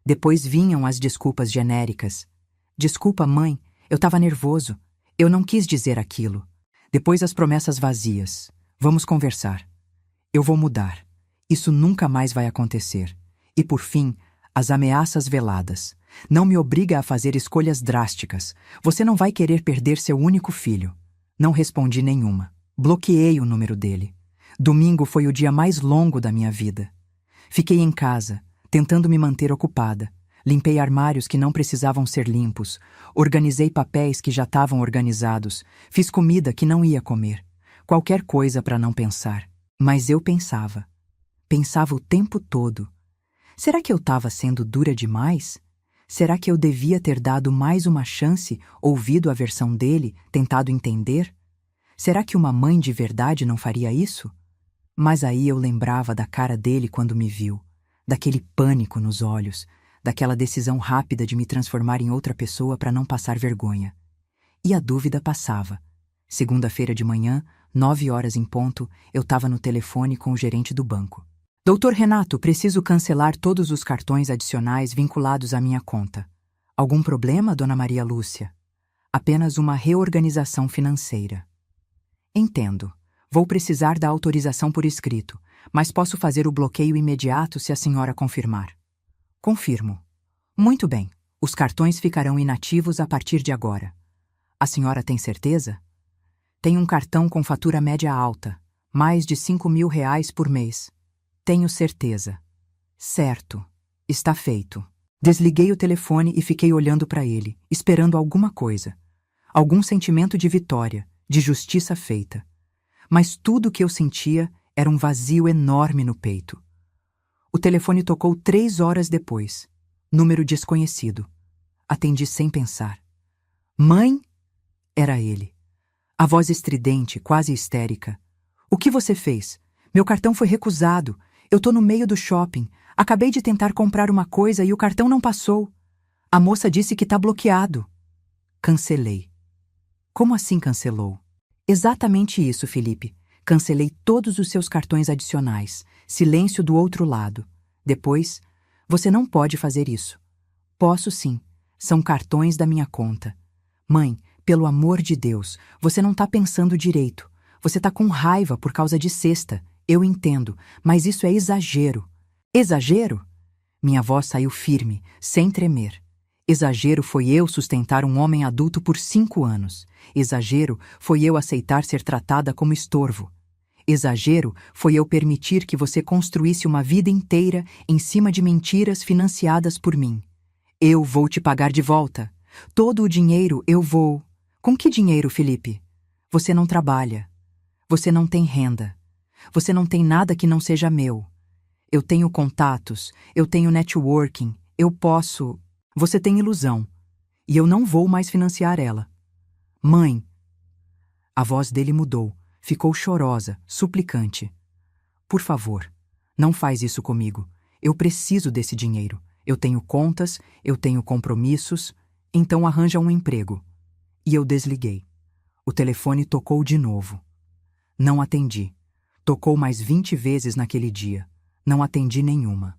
Speaker 1: Depois vinham as desculpas genéricas. Desculpa, mãe, eu estava nervoso. Eu não quis dizer aquilo. Depois as promessas vazias. Vamos conversar. Eu vou mudar. Isso nunca mais vai acontecer. E por fim, as ameaças veladas. Não me obriga a fazer escolhas drásticas. Você não vai querer perder seu único filho. Não respondi nenhuma. Bloqueei o número dele. Domingo foi o dia mais longo da minha vida. Fiquei em casa, tentando me manter ocupada. Limpei armários que não precisavam ser limpos. Organizei papéis que já estavam organizados. Fiz comida que não ia comer. Qualquer coisa para não pensar. Mas eu pensava. Pensava o tempo todo. Será que eu estava sendo dura demais? Será que eu devia ter dado mais uma chance, ouvido a versão dele, tentado entender? Será que uma mãe de verdade não faria isso? Mas aí eu lembrava da cara dele quando me viu, daquele pânico nos olhos, daquela decisão rápida de me transformar em outra pessoa para não passar vergonha. E a dúvida passava. Segunda-feira de manhã, 9 horas em ponto, eu estava no telefone com o gerente do banco. Doutor Renato, preciso cancelar todos os cartões adicionais vinculados à minha conta. Algum problema, dona Maria Lúcia? Apenas uma reorganização financeira. Entendo. Vou precisar da autorização por escrito, mas posso fazer o bloqueio imediato se a senhora confirmar. Confirmo. Muito bem. Os cartões ficarão inativos a partir de agora. A senhora tem certeza? Tenho um cartão com fatura média alta, mais de R$ 5.000 por mês. Tenho certeza. Certo. Está feito. Desliguei o telefone e fiquei olhando para ele, esperando alguma coisa. Algum sentimento de vitória, de justiça feita. Mas tudo o que eu sentia era um vazio enorme no peito. O telefone tocou 3 horas depois. Número desconhecido. Atendi sem pensar. Mãe? Era ele. A voz estridente, quase histérica. O que você fez? Meu cartão foi recusado. Eu tô no meio do shopping. Acabei de tentar comprar uma coisa e o cartão não passou. A moça disse que tá bloqueado. Cancelei. Como assim cancelou? Exatamente isso, Felipe. Cancelei todos os seus cartões adicionais. Silêncio do outro lado. Depois, você não pode fazer isso. Posso sim. São cartões da minha conta. Mãe, pelo amor de Deus, você não tá pensando direito. Você tá com raiva por causa de sexta. Eu entendo, mas isso é exagero. Exagero? Minha voz saiu firme, sem tremer. Exagero foi eu sustentar um homem adulto por 5 anos. Exagero foi eu aceitar ser tratada como estorvo. Exagero foi eu permitir que você construísse uma vida inteira em cima de mentiras financiadas por mim. Eu vou te pagar de volta. Todo o dinheiro eu vou... Com que dinheiro, Felipe? Você não trabalha. Você não tem renda. Você não tem nada que não seja meu. Eu tenho contatos, eu tenho networking, eu posso... Você tem ilusão. E eu não vou mais financiar ela. Mãe. A voz dele mudou, ficou chorosa, suplicante. Por favor, não faz isso comigo. Eu preciso desse dinheiro. Eu tenho contas, eu tenho compromissos, então arranja um emprego. E eu desliguei. O telefone tocou de novo. Não atendi. Tocou mais 20 vezes naquele dia. Não atendi nenhuma.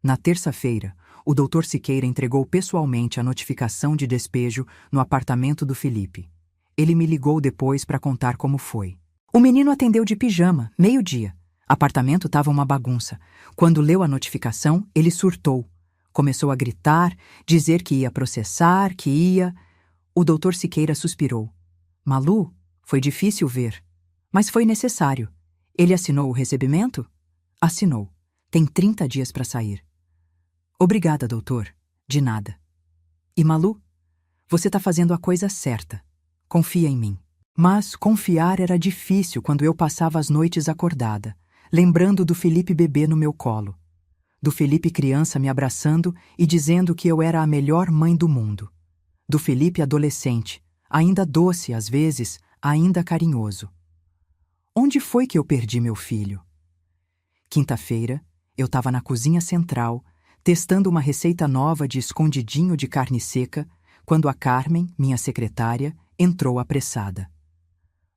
Speaker 1: Na terça-feira, o Dr. Siqueira entregou pessoalmente a notificação de despejo no apartamento do Felipe. Ele me ligou depois para contar como foi. O menino atendeu de pijama, 12h. Apartamento estava uma bagunça. Quando leu a notificação, ele surtou. Começou a gritar, dizer que ia processar, que ia... O Dr. Siqueira suspirou. Malu, foi difícil ver. Mas foi necessário. Ele assinou o recebimento? Assinou. Tem 30 dias para sair. Obrigada, doutor. De nada. E Malu? Você tá fazendo a coisa certa. Confia em mim. Mas confiar era difícil quando eu passava as noites acordada, lembrando do Felipe bebê no meu colo. Do Felipe criança me abraçando e dizendo que eu era a melhor mãe do mundo. Do Felipe adolescente, ainda doce às vezes, ainda carinhoso. Onde foi que eu perdi meu filho? Quinta-feira, eu estava na cozinha central, testando uma receita nova de escondidinho de carne seca, quando a Carmen, minha secretária, entrou apressada.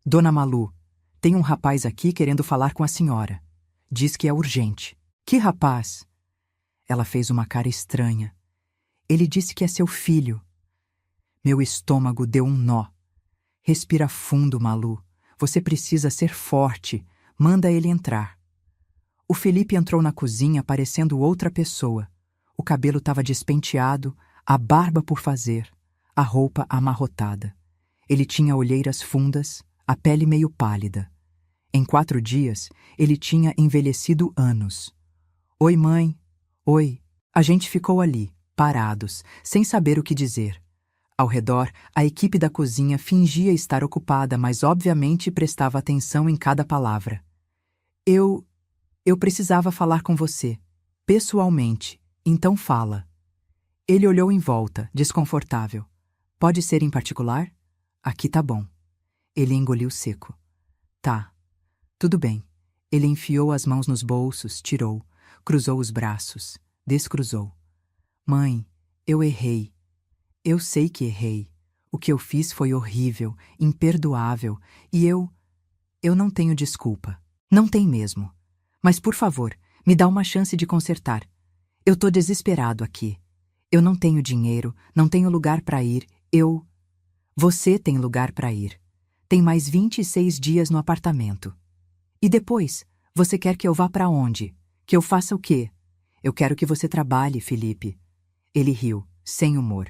Speaker 1: Dona Malu, tem um rapaz aqui querendo falar com a senhora. Diz que é urgente. Que rapaz? Ela fez uma cara estranha. Ele disse que é seu filho. Meu estômago deu um nó. Respira fundo, Malu. Você precisa ser forte. Manda ele entrar. O Felipe entrou na cozinha parecendo outra pessoa. O cabelo estava despenteado, a barba por fazer, a roupa amarrotada. Ele tinha olheiras fundas, a pele meio pálida. Em 4 dias, ele tinha envelhecido anos. Oi, mãe. Oi. A gente ficou ali, parados, sem saber o que dizer. Ao redor, a equipe da cozinha fingia estar ocupada, mas obviamente prestava atenção em cada palavra. Eu precisava falar com você, pessoalmente. Então fala. Ele olhou em volta, desconfortável. Pode ser em particular? Aqui tá bom. Ele engoliu seco. Tá. Tudo bem. Ele enfiou as mãos nos bolsos, tirou, cruzou os braços, descruzou. Mãe, eu errei. Eu sei que errei. O que eu fiz foi horrível, imperdoável, e eu não tenho desculpa. Não tem mesmo. Mas, por favor, me dá uma chance de consertar. Eu tô desesperado aqui. Eu não tenho dinheiro, não tenho lugar para ir, Você tem lugar para ir. Tem mais 26 dias no apartamento. E depois, você quer que eu vá para onde? Que eu faça o quê? Eu quero que você trabalhe, Felipe. Ele riu, sem humor.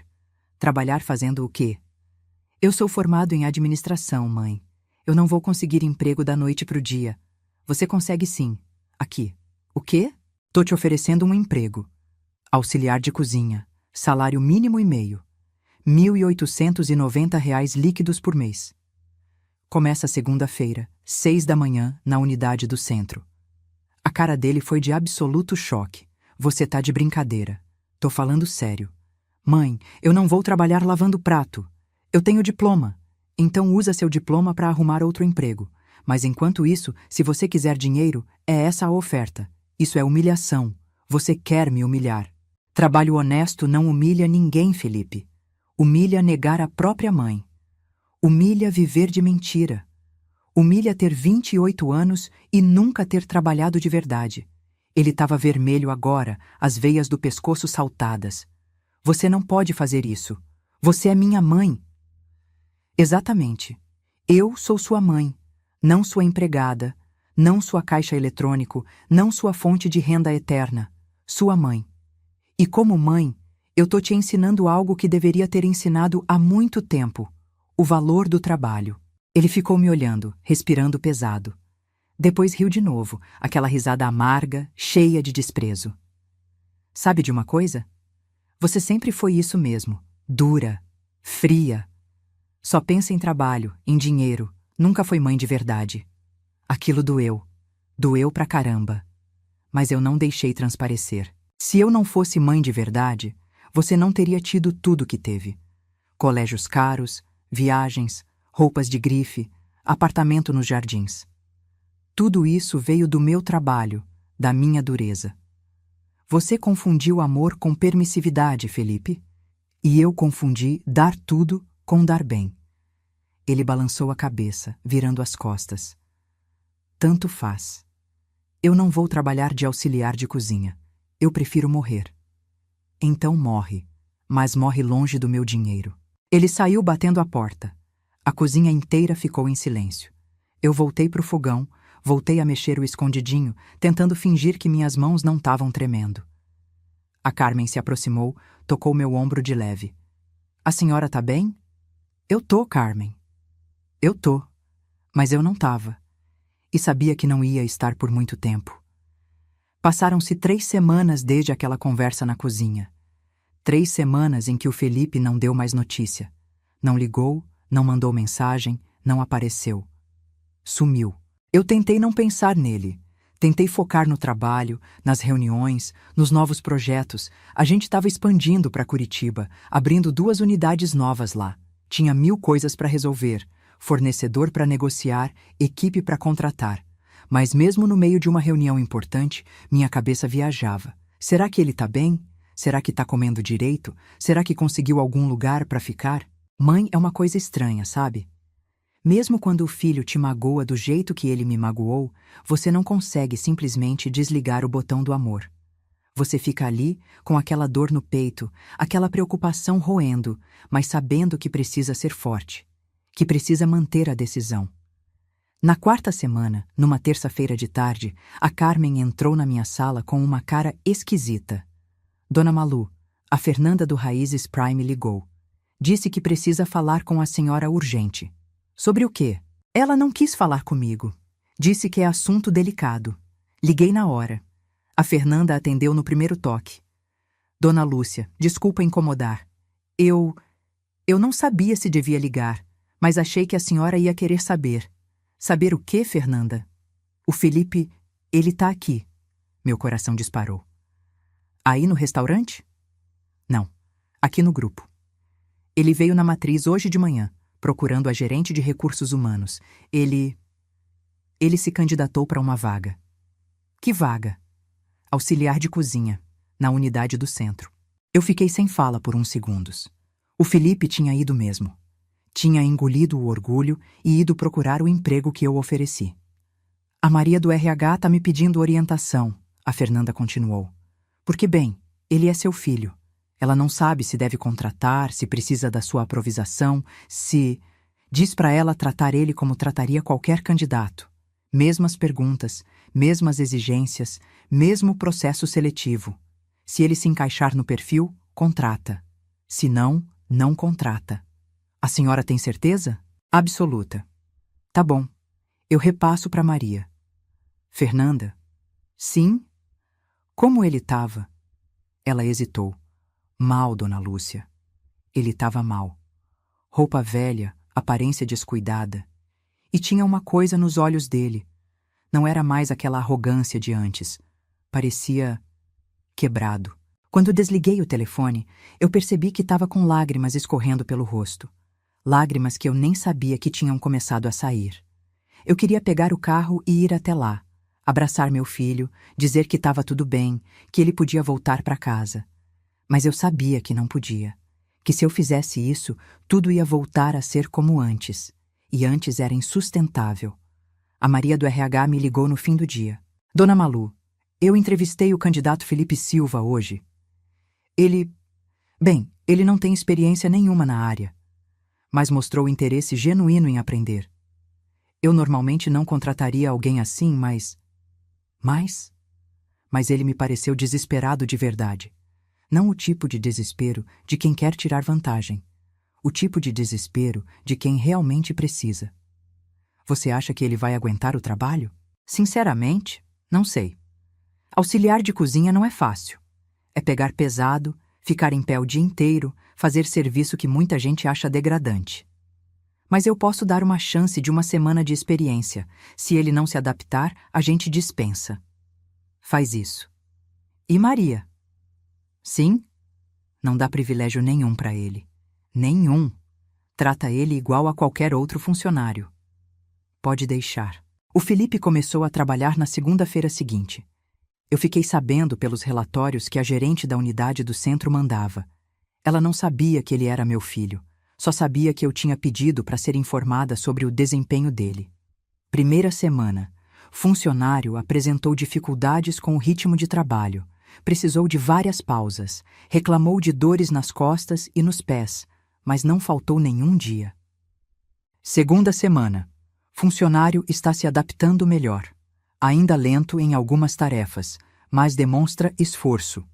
Speaker 1: Trabalhar fazendo o quê? Eu sou formado em administração, mãe. Eu não vou conseguir emprego da noite pro dia. Você consegue sim. Aqui. O quê? Tô te oferecendo um emprego. Auxiliar de cozinha. Salário mínimo e meio. R$ 1.890 líquidos por mês. Começa segunda-feira, 6 da manhã, na unidade do centro. A cara dele foi de absoluto choque. Você tá de brincadeira. Tô falando sério. Mãe, eu não vou trabalhar lavando prato. Eu tenho diploma. Então usa seu diploma para arrumar outro emprego. Mas enquanto isso, se você quiser dinheiro, é essa a oferta. Isso é humilhação. Você quer me humilhar. Trabalho honesto não humilha ninguém, Felipe. Humilha negar a própria mãe. Humilha viver de mentira. Humilha ter 28 anos e nunca ter trabalhado de verdade. Ele estava vermelho agora, as veias do pescoço saltadas. Você não pode fazer isso. Você é minha mãe. Exatamente. Eu sou sua mãe, não sua empregada, não sua caixa eletrônico, não sua fonte de renda eterna. Sua mãe. E como mãe, eu tô te ensinando algo que deveria ter ensinado há muito tempo: o valor do trabalho. Ele ficou me olhando, respirando pesado. Depois riu de novo, aquela risada amarga, cheia de desprezo. Sabe de uma coisa? Você sempre foi isso mesmo, dura, fria. Só pensa em trabalho, em dinheiro, nunca foi mãe de verdade. Aquilo doeu. Doeu pra caramba. Mas eu não deixei transparecer. Se eu não fosse mãe de verdade, você não teria tido tudo que teve. Colégios caros, viagens, roupas de grife, apartamento nos jardins. Tudo isso veio do meu trabalho, da minha dureza. Você confundiu amor com permissividade, Felipe. E eu confundi dar tudo com dar bem. Ele balançou a cabeça, virando as costas. Tanto faz. Eu não vou trabalhar de auxiliar de cozinha. Eu prefiro morrer. Então morre, mas morre longe do meu dinheiro. Ele saiu batendo a porta. A cozinha inteira ficou em silêncio. Eu voltei pro fogão, voltei a mexer o escondidinho, tentando fingir que minhas mãos não estavam tremendo. A Carmen se aproximou, tocou meu ombro de leve. A senhora tá bem? Eu tô, Carmen. Eu tô. Mas eu não tava. E sabia que não ia estar por muito tempo. Passaram-se 3 semanas desde aquela conversa na cozinha. 3 semanas em que o Felipe não deu mais notícia. Não ligou, não mandou mensagem, não apareceu. Sumiu. Eu tentei não pensar nele. Tentei focar no trabalho, nas reuniões, nos novos projetos. A gente estava expandindo para Curitiba, abrindo 2 unidades novas lá. Tinha 1000 coisas para resolver, fornecedor para negociar, equipe para contratar. Mas mesmo no meio de uma reunião importante, minha cabeça viajava. Será que ele tá bem? Será que tá comendo direito? Será que conseguiu algum lugar para ficar? Mãe é uma coisa estranha, sabe? Mesmo quando o filho te magoa do jeito que ele me magoou, você não consegue simplesmente desligar o botão do amor. Você fica ali, com aquela dor no peito, aquela preocupação roendo, mas sabendo que precisa ser forte, que precisa manter a decisão. Na 4ª semana, numa terça-feira de tarde, a Carmen entrou na minha sala com uma cara esquisita. Dona Malu, a Fernanda do Raízes Prime ligou. Disse que precisa falar com a senhora urgente. Sobre o quê? Ela não quis falar comigo. Disse que é assunto delicado. Liguei na hora. A Fernanda atendeu no primeiro toque. Dona Lúcia, desculpa incomodar. Eu não sabia se devia ligar, mas achei que a senhora ia querer saber. Saber o quê, Fernanda? O Felipe, ele tá aqui. Meu coração disparou. Aí no restaurante? Não, aqui no grupo. Ele veio na matriz hoje de manhã, procurando a gerente de recursos humanos. Ele se candidatou para uma vaga. Que vaga? Auxiliar de cozinha, na unidade do centro. Eu fiquei sem fala por uns segundos. O Felipe tinha ido mesmo. Tinha engolido o orgulho e ido procurar o emprego que eu ofereci. A Maria do RH tá me pedindo orientação, a Fernanda continuou. Porque, bem, ele é seu filho. Ela não sabe se deve contratar, se precisa da sua aprovação, se... Diz para ela tratar ele como trataria qualquer candidato. Mesmas perguntas, mesmas exigências, mesmo processo seletivo. Se ele se encaixar no perfil, contrata. Se não, não contrata. A senhora tem certeza? Absoluta. Tá bom. Eu repasso para Maria. Fernanda? Sim? Como ele estava? Ela hesitou. Mal, dona Lúcia. Ele estava mal. Roupa velha, aparência descuidada. E tinha uma coisa nos olhos dele. Não era mais aquela arrogância de antes. Parecia quebrado. Quando desliguei o telefone, eu percebi que estava com lágrimas escorrendo pelo rosto. Lágrimas que eu nem sabia que tinham começado a sair. Eu queria pegar o carro e ir até lá, abraçar meu filho, dizer que estava tudo bem, que ele podia voltar para casa. Mas eu sabia que não podia. Que se eu fizesse isso, tudo ia voltar a ser como antes. E antes era insustentável. A Maria do RH me ligou no fim do dia. Dona Malu, eu entrevistei o candidato Felipe Silva hoje. Ele não tem experiência nenhuma na área, mas mostrou interesse genuíno em aprender. Eu normalmente não contrataria alguém assim, mas ele me pareceu desesperado de verdade. Não o tipo de desespero de quem quer tirar vantagem. O tipo de desespero de quem realmente precisa. Você acha que ele vai aguentar o trabalho? Sinceramente, não sei. Auxiliar de cozinha não é fácil. É pegar pesado, ficar em pé o dia inteiro, fazer serviço que muita gente acha degradante. Mas eu posso dar uma chance de uma semana de experiência. Se ele não se adaptar, a gente dispensa. Faz isso. E Maria? Sim? Não dá privilégio nenhum para ele. Nenhum. Trata ele igual a qualquer outro funcionário. Pode deixar. O Felipe começou a trabalhar na segunda-feira seguinte. Eu fiquei sabendo pelos relatórios que a gerente da unidade do centro mandava. Ela não sabia que ele era meu filho. Só sabia que eu tinha pedido para ser informada sobre o desempenho dele. Primeira semana. Funcionário apresentou dificuldades com o ritmo de trabalho. Precisou de várias pausas. Reclamou de dores nas costas e nos pés, mas não faltou nenhum dia. Segunda semana. Funcionário está se adaptando melhor. Ainda lento em algumas tarefas, mas demonstra esforço.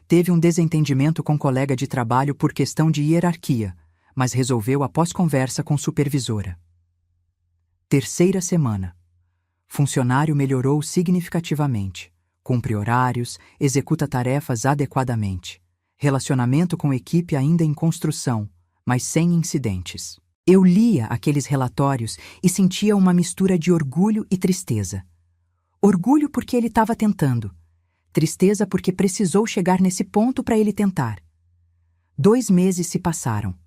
Speaker 1: Teve um desentendimento com colega de trabalho por questão de hierarquia, mas resolveu após conversa com supervisora. Terceira semana. Funcionário melhorou significativamente. Cumpre horários, executa tarefas adequadamente. Relacionamento com equipe ainda em construção, mas sem incidentes. Eu lia aqueles relatórios e sentia uma mistura de orgulho e tristeza. Orgulho porque ele estava tentando. Tristeza porque precisou chegar nesse ponto para ele tentar. 2 meses se passaram.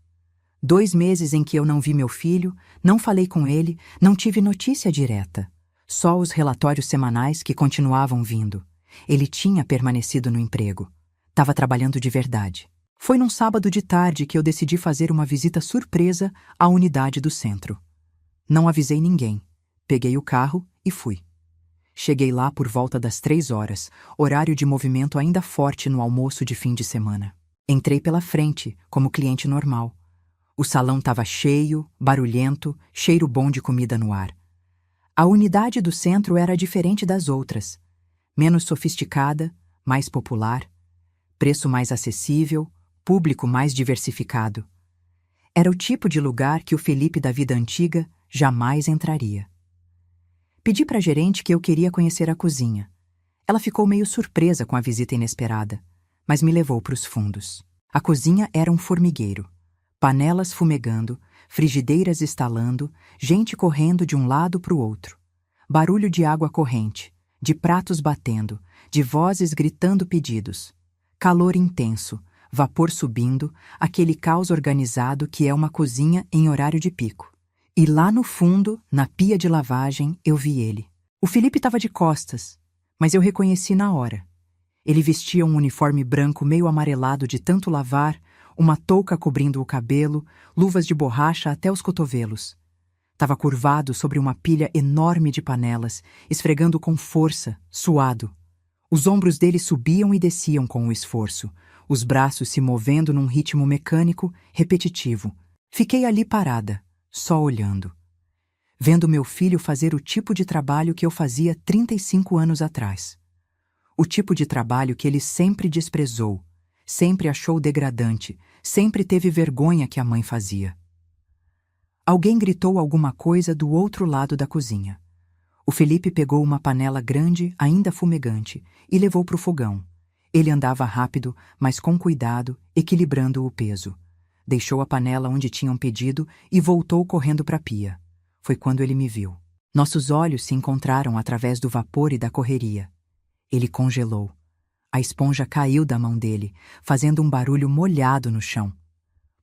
Speaker 1: 2 meses em que eu não vi meu filho, não falei com ele, não tive notícia direta. Só os relatórios semanais que continuavam vindo. Ele tinha permanecido no emprego. Estava trabalhando de verdade. Foi num sábado de tarde que eu decidi fazer uma visita surpresa à unidade do centro. Não avisei ninguém. Peguei o carro e fui. Cheguei lá por volta das 3 horas, horário de movimento ainda forte no almoço de fim de semana. Entrei pela frente, como cliente normal. O salão estava cheio, barulhento, cheiro bom de comida no ar. A unidade do centro era diferente das outras. Menos sofisticada, mais popular, preço mais acessível, público mais diversificado. Era o tipo de lugar que o Felipe da vida antiga jamais entraria. Pedi para a gerente que eu queria conhecer a cozinha. Ela ficou meio surpresa com a visita inesperada, mas me levou para os fundos. A cozinha era um formigueiro. Panelas fumegando, frigideiras estalando, gente correndo de um lado para o outro. Barulho de água corrente, de pratos batendo, de vozes gritando pedidos. Calor intenso, vapor subindo, aquele caos organizado que é uma cozinha em horário de pico. E lá no fundo, na pia de lavagem, eu vi ele. O Felipe estava de costas, mas eu reconheci na hora. Ele vestia um uniforme branco meio amarelado de tanto lavar, uma touca cobrindo o cabelo, luvas de borracha até os cotovelos. Estava curvado sobre uma pilha enorme de panelas, esfregando com força, suado. Os ombros dele subiam e desciam com o esforço, os braços se movendo num ritmo mecânico, repetitivo. Fiquei ali parada, só olhando. Vendo meu filho fazer o tipo de trabalho que eu fazia 35 anos atrás. O tipo de trabalho que ele sempre desprezou, sempre achou degradante, sempre teve vergonha que a mãe fazia. Alguém gritou alguma coisa do outro lado da cozinha. O Felipe pegou uma panela grande, ainda fumegante, e levou para o fogão. Ele andava rápido, mas com cuidado, equilibrando o peso. Deixou a panela onde tinham pedido e voltou correndo para a pia. Foi quando ele me viu. Nossos olhos se encontraram através do vapor e da correria. Ele congelou. A esponja caiu da mão dele, fazendo um barulho molhado no chão.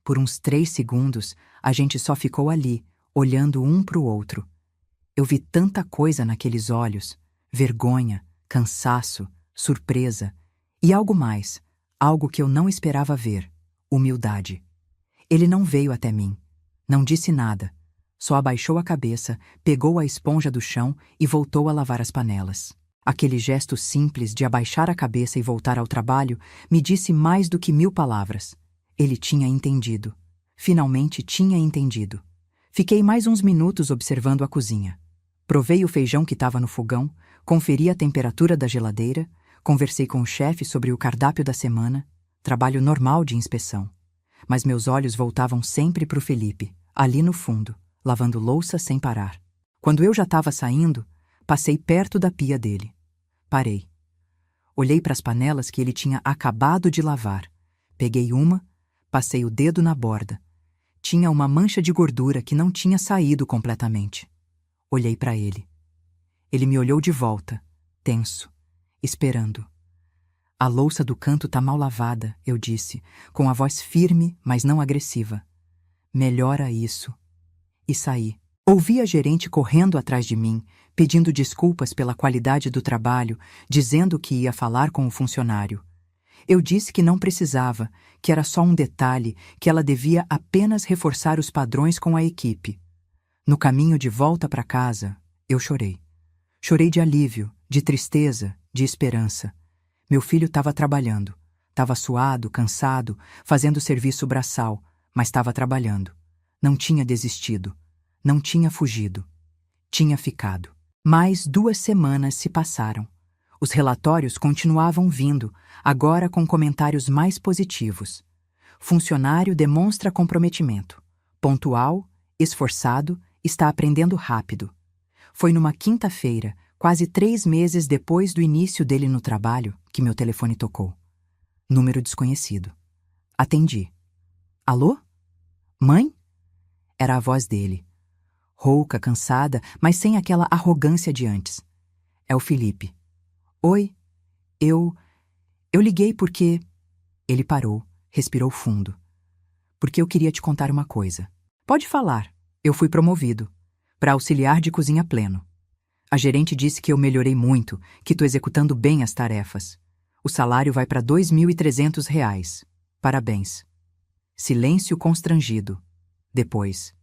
Speaker 1: Por uns 3 segundos, a gente só ficou ali, olhando um para o outro. Eu vi tanta coisa naqueles olhos: vergonha, cansaço, surpresa e algo mais, algo que eu não esperava ver: humildade. Ele não veio até mim, não disse nada, só abaixou a cabeça, pegou a esponja do chão e voltou a lavar as panelas. Aquele gesto simples de abaixar a cabeça e voltar ao trabalho me disse mais do que 1000 palavras. Ele tinha entendido. Finalmente tinha entendido. Fiquei mais uns minutos observando a cozinha. Provei o feijão que estava no fogão, conferi a temperatura da geladeira, conversei com o chefe sobre o cardápio da semana, trabalho normal de inspeção. Mas meus olhos voltavam sempre para o Felipe, ali no fundo, lavando louça sem parar. Quando eu já estava saindo, passei perto da pia dele. Parei. Olhei para as panelas que ele tinha acabado de lavar. Peguei uma, passei o dedo na borda. Tinha uma mancha de gordura que não tinha saído completamente. Olhei para ele. Ele me olhou de volta, tenso, esperando. A louça do canto tá mal lavada, eu disse, com a voz firme, mas não agressiva. Melhora isso. E saí. Ouvi a gerente correndo atrás de mim, pedindo desculpas pela qualidade do trabalho, dizendo que ia falar com o funcionário. Eu disse que não precisava, que era só um detalhe, que ela devia apenas reforçar os padrões com a equipe. No caminho de volta para casa, eu chorei. Chorei de alívio, de tristeza, de esperança. Meu filho estava trabalhando. Estava suado, cansado, fazendo serviço braçal, mas estava trabalhando. Não tinha desistido. Não tinha fugido. Tinha ficado. Mais 2 semanas se passaram. Os relatórios continuavam vindo, agora com comentários mais positivos. Funcionário demonstra comprometimento. Pontual, esforçado, está aprendendo rápido. Foi numa quinta-feira, quase 3 meses depois do início dele no trabalho, que meu telefone tocou. Número desconhecido. Atendi. Alô? Mãe? Era a voz dele. Rouca, cansada, mas sem aquela arrogância de antes. É o Felipe. Oi, eu liguei porque... Ele parou, respirou fundo. Porque eu queria te contar uma coisa. Pode falar. Eu fui promovido. Para auxiliar de cozinha pleno. A gerente disse que eu melhorei muito, que estou executando bem as tarefas. O salário vai para R$ 2.300. Parabéns. Silêncio constrangido. Depois.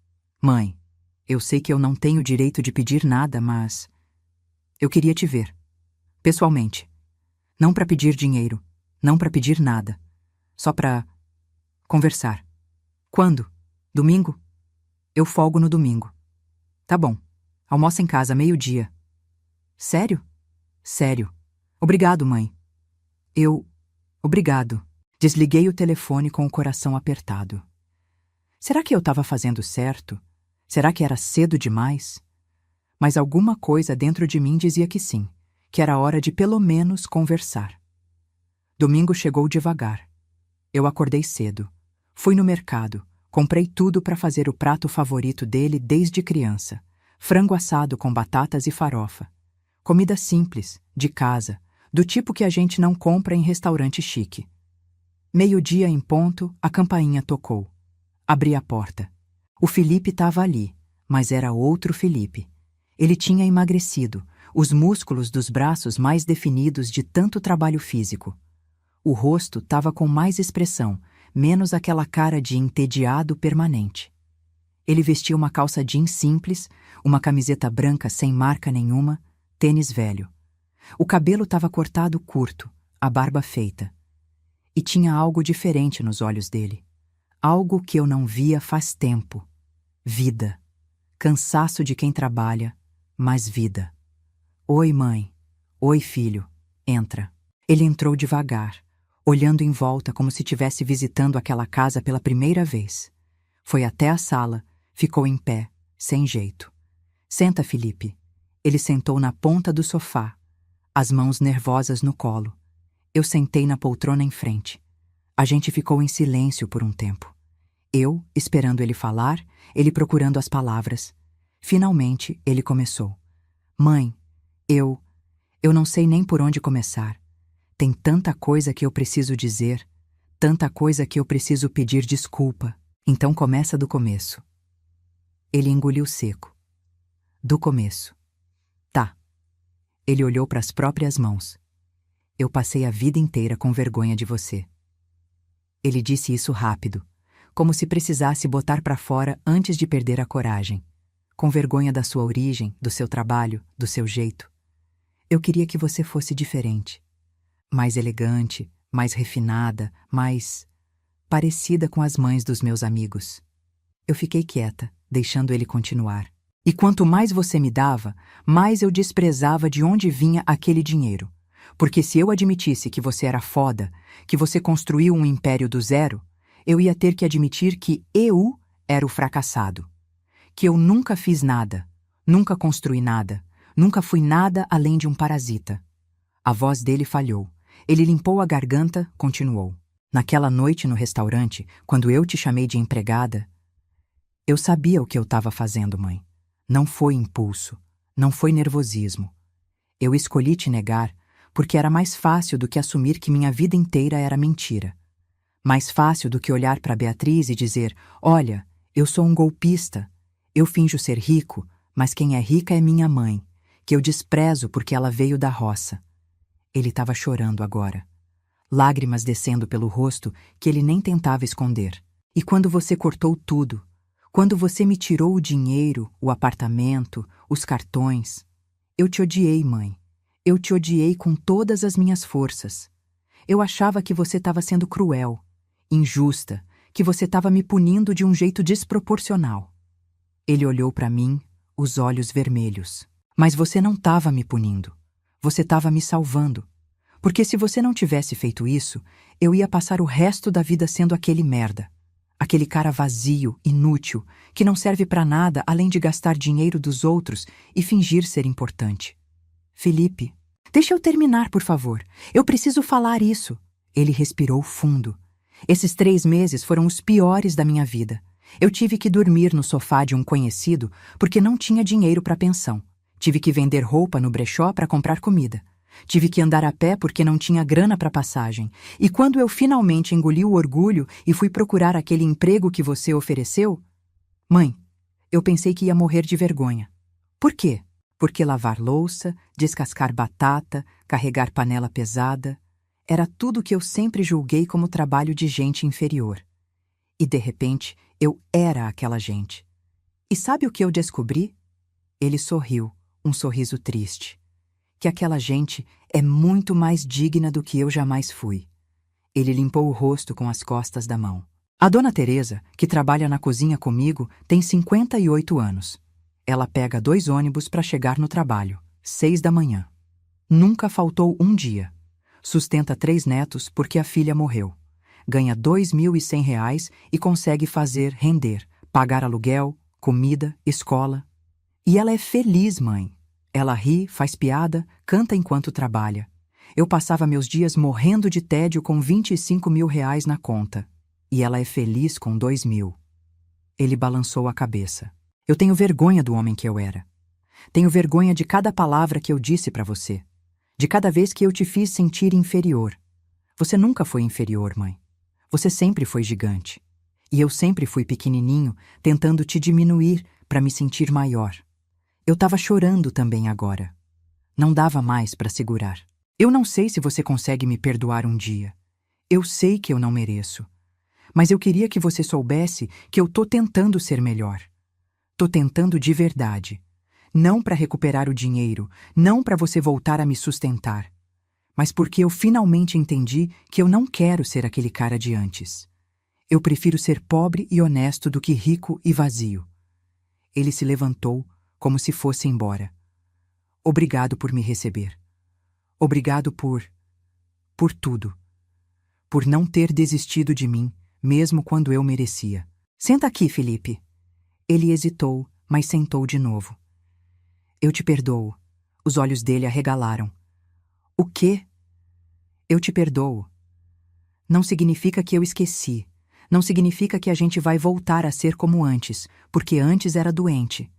Speaker 1: Mãe, eu sei que eu não tenho direito de pedir nada, mas... Eu queria te ver. Pessoalmente. Não para pedir dinheiro. Não para pedir nada. Só para... conversar. Quando? Domingo? Eu folgo no domingo. Tá bom. Almoça em casa, 12:00. Sério? Sério. Obrigado, mãe. Obrigado. Desliguei o telefone com o coração apertado. Será que eu estava fazendo certo? Será que era cedo demais? Mas alguma coisa dentro de mim dizia que sim, que era hora de pelo menos conversar. Domingo chegou devagar. Eu acordei cedo. Fui no mercado. Comprei tudo para fazer o prato favorito dele desde criança. Frango assado com batatas e farofa. Comida simples, de casa, do tipo que a gente não compra em restaurante chique. 12:00 em ponto, a campainha tocou. Abri a porta. O Felipe estava ali, mas era outro Felipe. Ele tinha emagrecido, os músculos dos braços mais definidos de tanto trabalho físico. O rosto estava com mais expressão, menos aquela cara de entediado permanente. Ele vestia uma calça jeans simples, uma camiseta branca sem marca nenhuma, tênis velho. O cabelo estava cortado curto, a barba feita. E tinha algo diferente nos olhos dele. Algo que eu não via faz tempo. Vida. Cansaço de quem trabalha, mas vida. Oi, mãe. Oi, filho. Entra. Ele entrou devagar, olhando em volta como se estivesse visitando aquela casa pela primeira vez. Foi até a sala, ficou em pé, sem jeito. Senta, Felipe. Ele sentou na ponta do sofá, as mãos nervosas no colo. Eu sentei na poltrona em frente. A gente ficou em silêncio por um tempo. Eu, esperando ele falar, ele procurando as palavras. Finalmente, ele começou. Mãe, eu não sei nem por onde começar. Tem tanta coisa que eu preciso dizer, tanta coisa que eu preciso pedir desculpa. Então começa do começo. Ele engoliu seco. Do começo. Tá. Ele olhou para as próprias mãos. Eu passei a vida inteira com vergonha de você. Ele disse isso rápido, como se precisasse botar para fora antes de perder a coragem. Com vergonha da sua origem, do seu trabalho, do seu jeito. Eu queria que você fosse diferente. Mais elegante, mais refinada, mais parecida com as mães dos meus amigos. Eu fiquei quieta, deixando ele continuar. E quanto mais você me dava, mais eu desprezava de onde vinha aquele dinheiro. Porque se eu admitisse que você era foda, que você construiu um império do zero, eu ia ter que admitir que eu era o fracassado. Que eu nunca fiz nada, nunca construí nada, nunca fui nada além de um parasita. A voz dele falhou. Ele limpou a garganta, continuou. Naquela noite no restaurante, quando eu te chamei de empregada, eu sabia o que eu estava fazendo, mãe. Não foi impulso, não foi nervosismo. Eu escolhi te negar porque era mais fácil do que assumir que minha vida inteira era mentira. Mais fácil do que olhar para Beatriz e dizer, olha, eu sou um golpista, eu finjo ser rico, mas quem é rica é minha mãe, que eu desprezo porque ela veio da roça. Ele estava chorando agora. Lágrimas descendo pelo rosto que ele nem tentava esconder. E quando você cortou tudo, quando você me tirou o dinheiro, o apartamento, os cartões, eu te odiei, mãe. Eu te odiei com todas as minhas forças. Eu achava que você estava sendo cruel, injusta, que você estava me punindo de um jeito desproporcional. Ele olhou para mim, os olhos vermelhos. Mas você não estava me punindo. Você estava me salvando. Porque se você não tivesse feito isso, eu ia passar o resto da vida sendo aquele merda. Aquele cara vazio, inútil, que não serve para nada além de gastar dinheiro dos outros e fingir ser importante. Felipe, deixa eu terminar, por favor. Eu preciso falar isso. Ele respirou fundo. Esses 3 meses foram os piores da minha vida. Eu tive que dormir no sofá de um conhecido porque não tinha dinheiro para pensão. Tive que vender roupa no brechó para comprar comida. Tive que andar a pé porque não tinha grana para passagem. E quando eu finalmente engoli o orgulho e fui procurar aquele emprego que você ofereceu... Mãe, eu pensei que ia morrer de vergonha. Por quê? Porque lavar louça, descascar batata, carregar panela pesada... Era tudo que eu sempre julguei como trabalho de gente inferior. E, de repente, eu era aquela gente. E sabe o que eu descobri? Ele sorriu, um sorriso triste. Que aquela gente é muito mais digna do que eu jamais fui. Ele limpou o rosto com as costas da mão. A dona Teresa, que trabalha na cozinha comigo, tem 58 anos. Ela pega 2 ônibus para chegar no trabalho, 6 da manhã. Nunca faltou um dia. Sustenta 3 netos porque a filha morreu. Ganha R$ 2.100 e consegue fazer render, pagar aluguel, comida, escola. E ela é feliz, mãe. Ela ri, faz piada, canta enquanto trabalha. Eu passava meus dias morrendo de tédio com R$ 25.000 na conta. E ela é feliz com 2.000. Ele balançou a cabeça. Eu tenho vergonha do homem que eu era. Tenho vergonha de cada palavra que eu disse para você. De cada vez que eu te fiz sentir inferior. Você nunca foi inferior, mãe. Você sempre foi gigante. E eu sempre fui pequenininho, tentando te diminuir para me sentir maior. Eu estava chorando também agora. Não dava mais para segurar. Eu não sei se você consegue me perdoar um dia. Eu sei que eu não mereço. Mas eu queria que você soubesse que eu tô tentando ser melhor. Tô tentando de verdade. Não para recuperar o dinheiro, não para você voltar a me sustentar, mas porque eu finalmente entendi que eu não quero ser aquele cara de antes. Eu prefiro ser pobre e honesto do que rico e vazio. Ele se levantou como se fosse embora. Obrigado por me receber. Obrigado por tudo. Por não ter desistido de mim, mesmo quando eu merecia. Senta aqui, Felipe. Ele hesitou, mas sentou de novo. Eu te perdoo. Os olhos dele arregalaram. O quê? Eu te perdoo. Não significa que eu esqueci. Não significa que a gente vai voltar a ser como antes, porque antes era doente.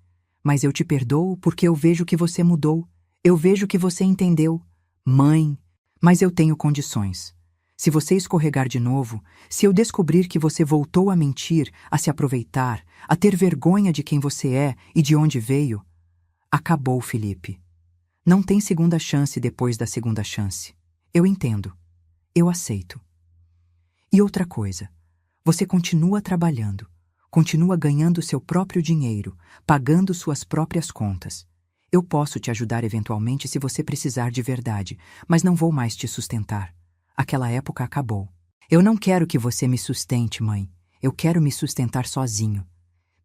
Speaker 1: Mas eu te perdoo porque eu vejo que você mudou. Eu vejo que você entendeu. Mãe, mas eu tenho condições. Se você escorregar de novo, se eu descobrir que você voltou a mentir, a se aproveitar, a ter vergonha de quem você é e de onde veio, acabou, Felipe. Não tem segunda chance depois da segunda chance. Eu entendo. Eu aceito. E outra coisa, você continua trabalhando, continua ganhando seu próprio dinheiro, pagando suas próprias contas. Eu posso te ajudar eventualmente se você precisar de verdade, mas não vou mais te sustentar. Aquela época acabou. Eu não quero que você me sustente, mãe. Eu quero me sustentar sozinho.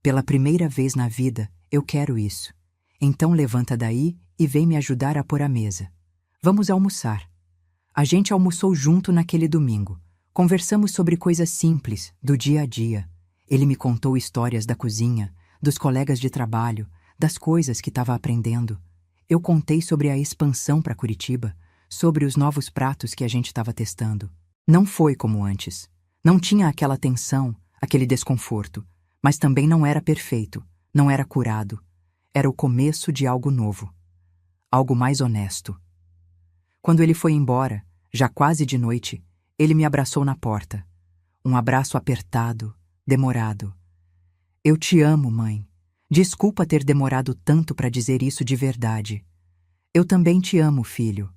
Speaker 1: Pela primeira vez na vida, eu quero isso. Então levanta daí e vem me ajudar a pôr a mesa. Vamos almoçar. A gente almoçou junto naquele domingo. Conversamos sobre coisas simples, do dia a dia. Ele me contou histórias da cozinha, dos colegas de trabalho, das coisas que estava aprendendo. Eu contei sobre a expansão para Curitiba, sobre os novos pratos que a gente estava testando. Não foi como antes. Não tinha aquela tensão, aquele desconforto, mas também não era perfeito, não era curado. Era o começo de algo novo. Algo mais honesto. Quando ele foi embora, já quase de noite, ele me abraçou na porta. Um abraço apertado, demorado. Eu te amo, mãe. Desculpa ter demorado tanto para dizer isso de verdade. Eu também te amo, filho.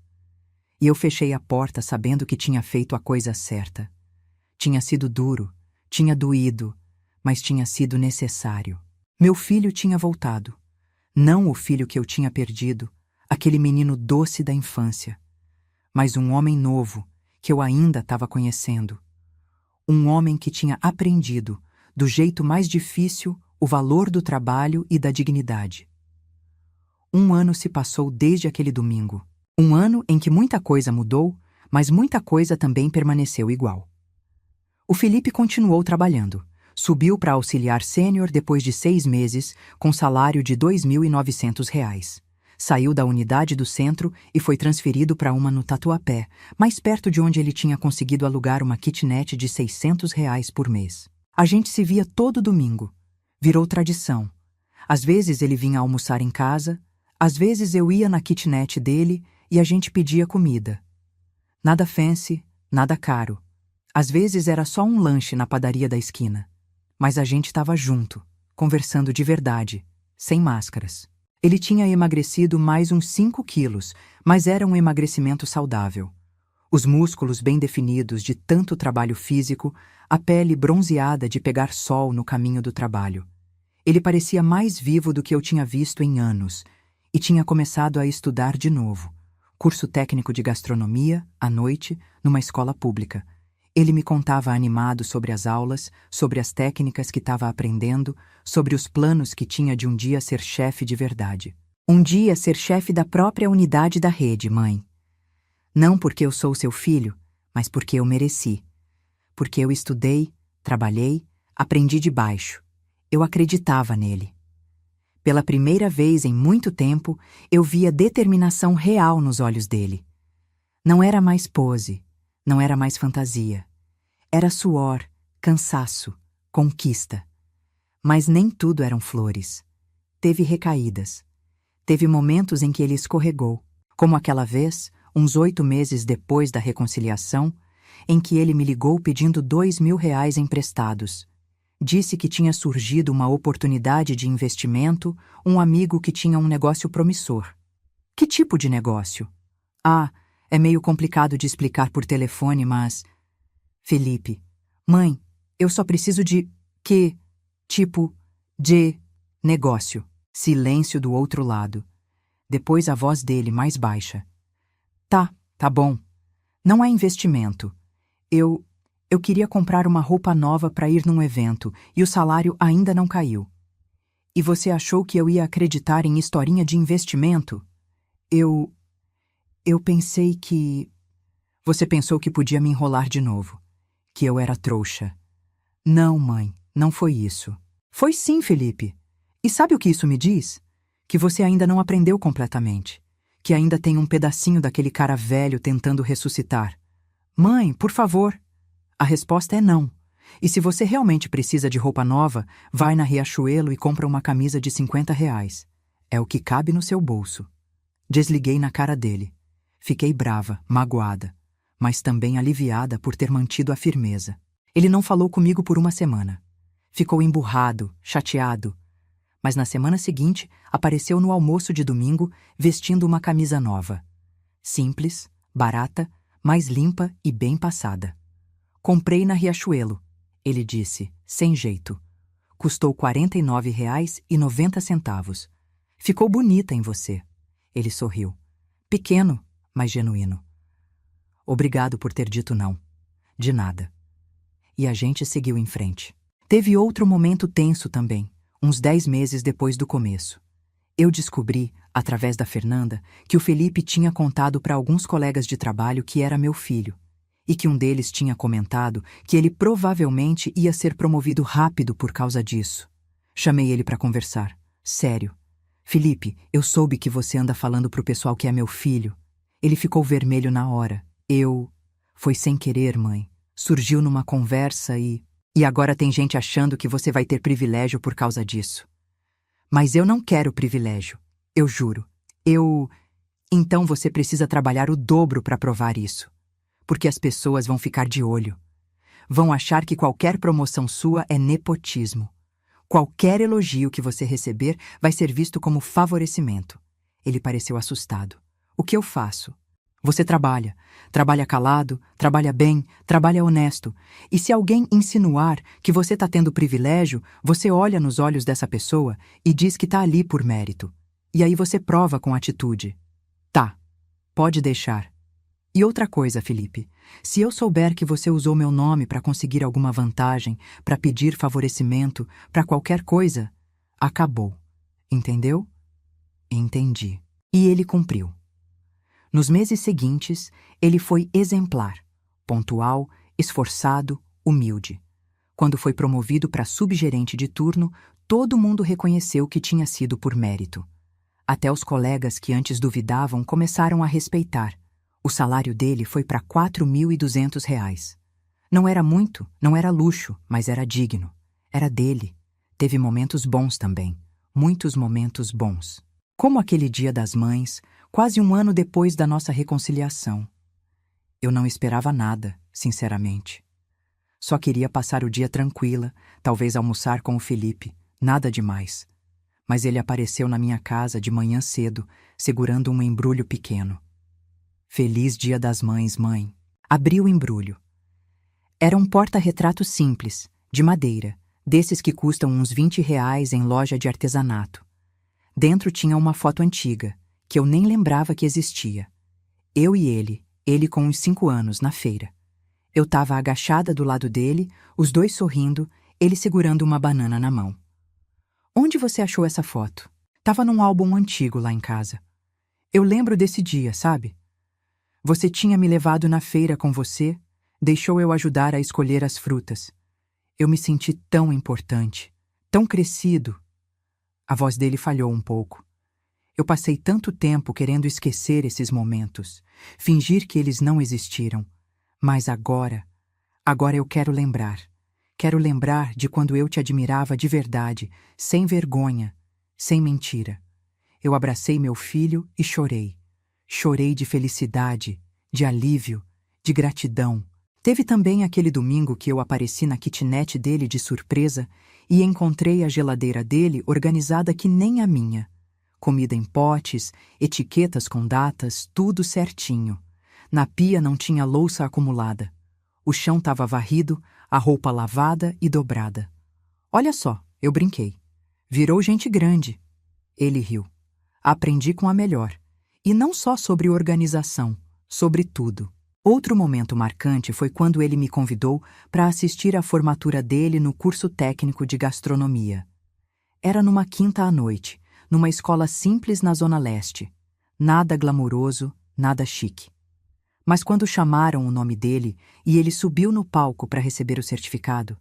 Speaker 1: E eu fechei a porta sabendo que tinha feito a coisa certa. Tinha sido duro, tinha doído, mas tinha sido necessário. Meu filho tinha voltado. Não o filho que eu tinha perdido, aquele menino doce da infância, mas um homem novo que eu ainda estava conhecendo. Um homem que tinha aprendido, do jeito mais difícil, o valor do trabalho e da dignidade. 1 ano se passou desde aquele domingo. 1 ano em que muita coisa mudou, mas muita coisa também permaneceu igual. O Felipe continuou trabalhando. Subiu para auxiliar sênior depois de 6 meses, com salário de R$ 2.900. Saiu da unidade do centro e foi transferido para uma no Tatuapé, mais perto de onde ele tinha conseguido alugar uma kitnet de R$ 600 por mês. A gente se via todo domingo. Virou tradição. Às vezes ele vinha almoçar em casa, às vezes eu ia na kitnet dele e a gente pedia comida. Nada fancy, nada caro. Às vezes era só um lanche na padaria da esquina. Mas a gente estava junto, conversando de verdade, sem máscaras. Ele tinha emagrecido mais uns 5 quilos, mas era um emagrecimento saudável. Os músculos bem definidos de tanto trabalho físico, a pele bronzeada de pegar sol no caminho do trabalho. Ele parecia mais vivo do que eu tinha visto em anos, e tinha começado a estudar de novo. Curso técnico de gastronomia, à noite, numa escola pública. Ele me contava animado sobre as aulas, sobre as técnicas que estava aprendendo, sobre os planos que tinha de um dia ser chefe de verdade. Um dia ser chefe da própria unidade da rede, mãe. Não porque eu sou seu filho, mas porque eu mereci. Porque eu estudei, trabalhei, aprendi de baixo. Eu acreditava nele. Pela primeira vez em muito tempo, eu via determinação real nos olhos dele. Não era mais pose, não era mais fantasia. Era suor, cansaço, conquista. Mas nem tudo eram flores. Teve recaídas. Teve momentos em que ele escorregou, como aquela vez, uns 8 meses depois da reconciliação, em que ele me ligou pedindo R$ 2.000 emprestados. Disse que tinha surgido uma oportunidade de investimento, um amigo que tinha um negócio promissor. Que tipo de negócio? Ah, é meio complicado de explicar por telefone, mas... Felipe, mãe, Eu só preciso de... Que? Tipo... De... Negócio. Silêncio do outro lado. Depois a voz dele mais baixa. Tá bom. Não é investimento. Eu queria comprar uma roupa nova para ir num evento e o salário ainda não caiu. E você achou que eu ia acreditar em historinha de investimento? Eu pensei que... Você pensou que podia me enrolar de novo. Que eu era trouxa. Não, mãe, não foi isso. Foi sim, Felipe. E sabe o que isso me diz? Que você ainda não aprendeu completamente. Que ainda tem um pedacinho daquele cara velho tentando ressuscitar. Mãe, por favor. A resposta é não. E se você realmente precisa de roupa nova, vai na Riachuelo e compra uma camisa de R$ 50. É o que cabe no seu bolso. Desliguei na cara dele. Fiquei brava, magoada, mas também aliviada por ter mantido a firmeza. Ele não falou comigo por uma semana. Ficou emburrado, chateado. Mas na semana seguinte, apareceu no almoço de domingo vestindo uma camisa nova. Simples, barata, mais limpa e bem passada. Comprei na Riachuelo, ele disse, sem jeito. Custou R$ 49,90. Ficou bonita em você. Ele sorriu. Pequeno, mas genuíno. Obrigado por ter dito não. De nada. E a gente seguiu em frente. Teve outro momento tenso também, uns 10 meses depois do começo. Eu descobri, através da Fernanda, que o Felipe tinha contado para alguns colegas de trabalho que era meu filho, e que um deles tinha comentado que ele provavelmente ia ser promovido rápido por causa disso. Chamei ele para conversar. Sério. Felipe, eu soube que você anda falando pro pessoal que é meu filho. Ele ficou vermelho na hora. Foi sem querer, mãe. Surgiu numa conversa e agora tem gente achando que você vai ter privilégio por causa disso. Mas eu não quero privilégio. Eu juro. Então você precisa trabalhar o dobro para provar isso. Porque as pessoas vão ficar de olho. Vão achar que qualquer promoção sua é nepotismo. Qualquer elogio que você receber vai ser visto como favorecimento. Ele pareceu assustado. O que eu faço? Você trabalha calado, trabalha bem, trabalha honesto. E se alguém insinuar que você está tendo privilégio, você olha nos olhos dessa pessoa e diz que está ali por mérito. E aí você prova com atitude. Tá, pode deixar. E outra coisa, Felipe, se eu souber que você usou meu nome para conseguir alguma vantagem, para pedir favorecimento, para qualquer coisa, acabou. Entendeu? Entendi. E ele cumpriu. Nos meses seguintes, ele foi exemplar, pontual, esforçado, humilde. Quando foi promovido para subgerente de turno, todo mundo reconheceu que tinha sido por mérito. Até os colegas que antes duvidavam começaram a respeitar. O salário dele foi para R$ 4.200. Não era muito, não era luxo, mas era digno. Era dele. Teve momentos bons também. Muitos momentos bons. Como aquele Dia das Mães, quase um ano depois da nossa reconciliação. Eu não esperava nada, sinceramente. Só queria passar o dia tranquila, talvez almoçar com o Felipe, nada demais. Mas ele apareceu na minha casa de manhã cedo, segurando um embrulho pequeno. Feliz Dia das Mães, mãe. Abri o embrulho. Era um porta-retrato simples, de madeira, desses que custam uns R$ 20 em loja de artesanato. Dentro tinha uma foto antiga, que eu nem lembrava que existia. Eu e ele com uns 5 anos, na feira. Eu estava agachada do lado dele, os dois sorrindo, ele segurando uma banana na mão. Onde você achou essa foto? Tava num álbum antigo lá em casa. Eu lembro desse dia, sabe? Você tinha me levado na feira com você, deixou eu ajudar a escolher as frutas. Eu me senti tão importante, tão crescido. A voz dele falhou um pouco. Eu passei tanto tempo querendo esquecer esses momentos, fingir que eles não existiram. Mas agora eu quero lembrar. Quero lembrar de quando eu te admirava de verdade, sem vergonha, sem mentira. Eu abracei meu filho e chorei. Chorei de felicidade, de alívio, de gratidão. Teve também aquele domingo que eu apareci na kitnet dele de surpresa e encontrei a geladeira dele organizada que nem a minha. Comida em potes, etiquetas com datas, tudo certinho. Na pia não tinha louça acumulada. O chão estava varrido, a roupa lavada e dobrada. Olha só, eu brinquei. Virou gente grande. Ele riu. Aprendi com a melhor. E não só sobre organização, sobre tudo. Outro momento marcante foi quando ele me convidou para assistir à formatura dele no curso técnico de gastronomia. Era numa quinta à noite, numa escola simples na Zona Leste. Nada glamouroso, nada chique. Mas quando chamaram o nome dele e ele subiu no palco para receber o certificado,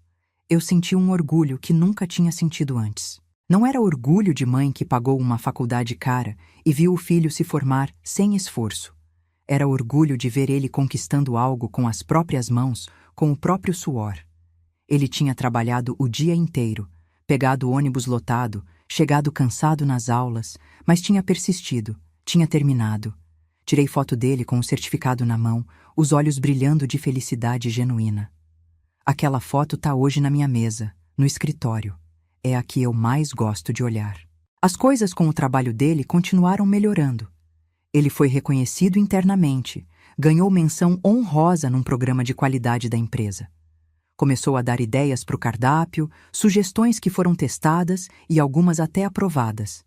Speaker 1: eu senti um orgulho que nunca tinha sentido antes. Não era orgulho de mãe que pagou uma faculdade cara e viu o filho se formar sem esforço. Era orgulho de ver ele conquistando algo com as próprias mãos, com o próprio suor. Ele tinha trabalhado o dia inteiro, pegado o ônibus lotado, chegado cansado nas aulas, mas tinha persistido, tinha terminado. Tirei foto dele com o certificado na mão, os olhos brilhando de felicidade genuína. Aquela foto tá hoje na minha mesa, no escritório. É a que eu mais gosto de olhar. As coisas com o trabalho dele continuaram melhorando. Ele foi reconhecido internamente, ganhou menção honrosa num programa de qualidade da empresa. Começou a dar ideias para o cardápio, sugestões que foram testadas e algumas até aprovadas.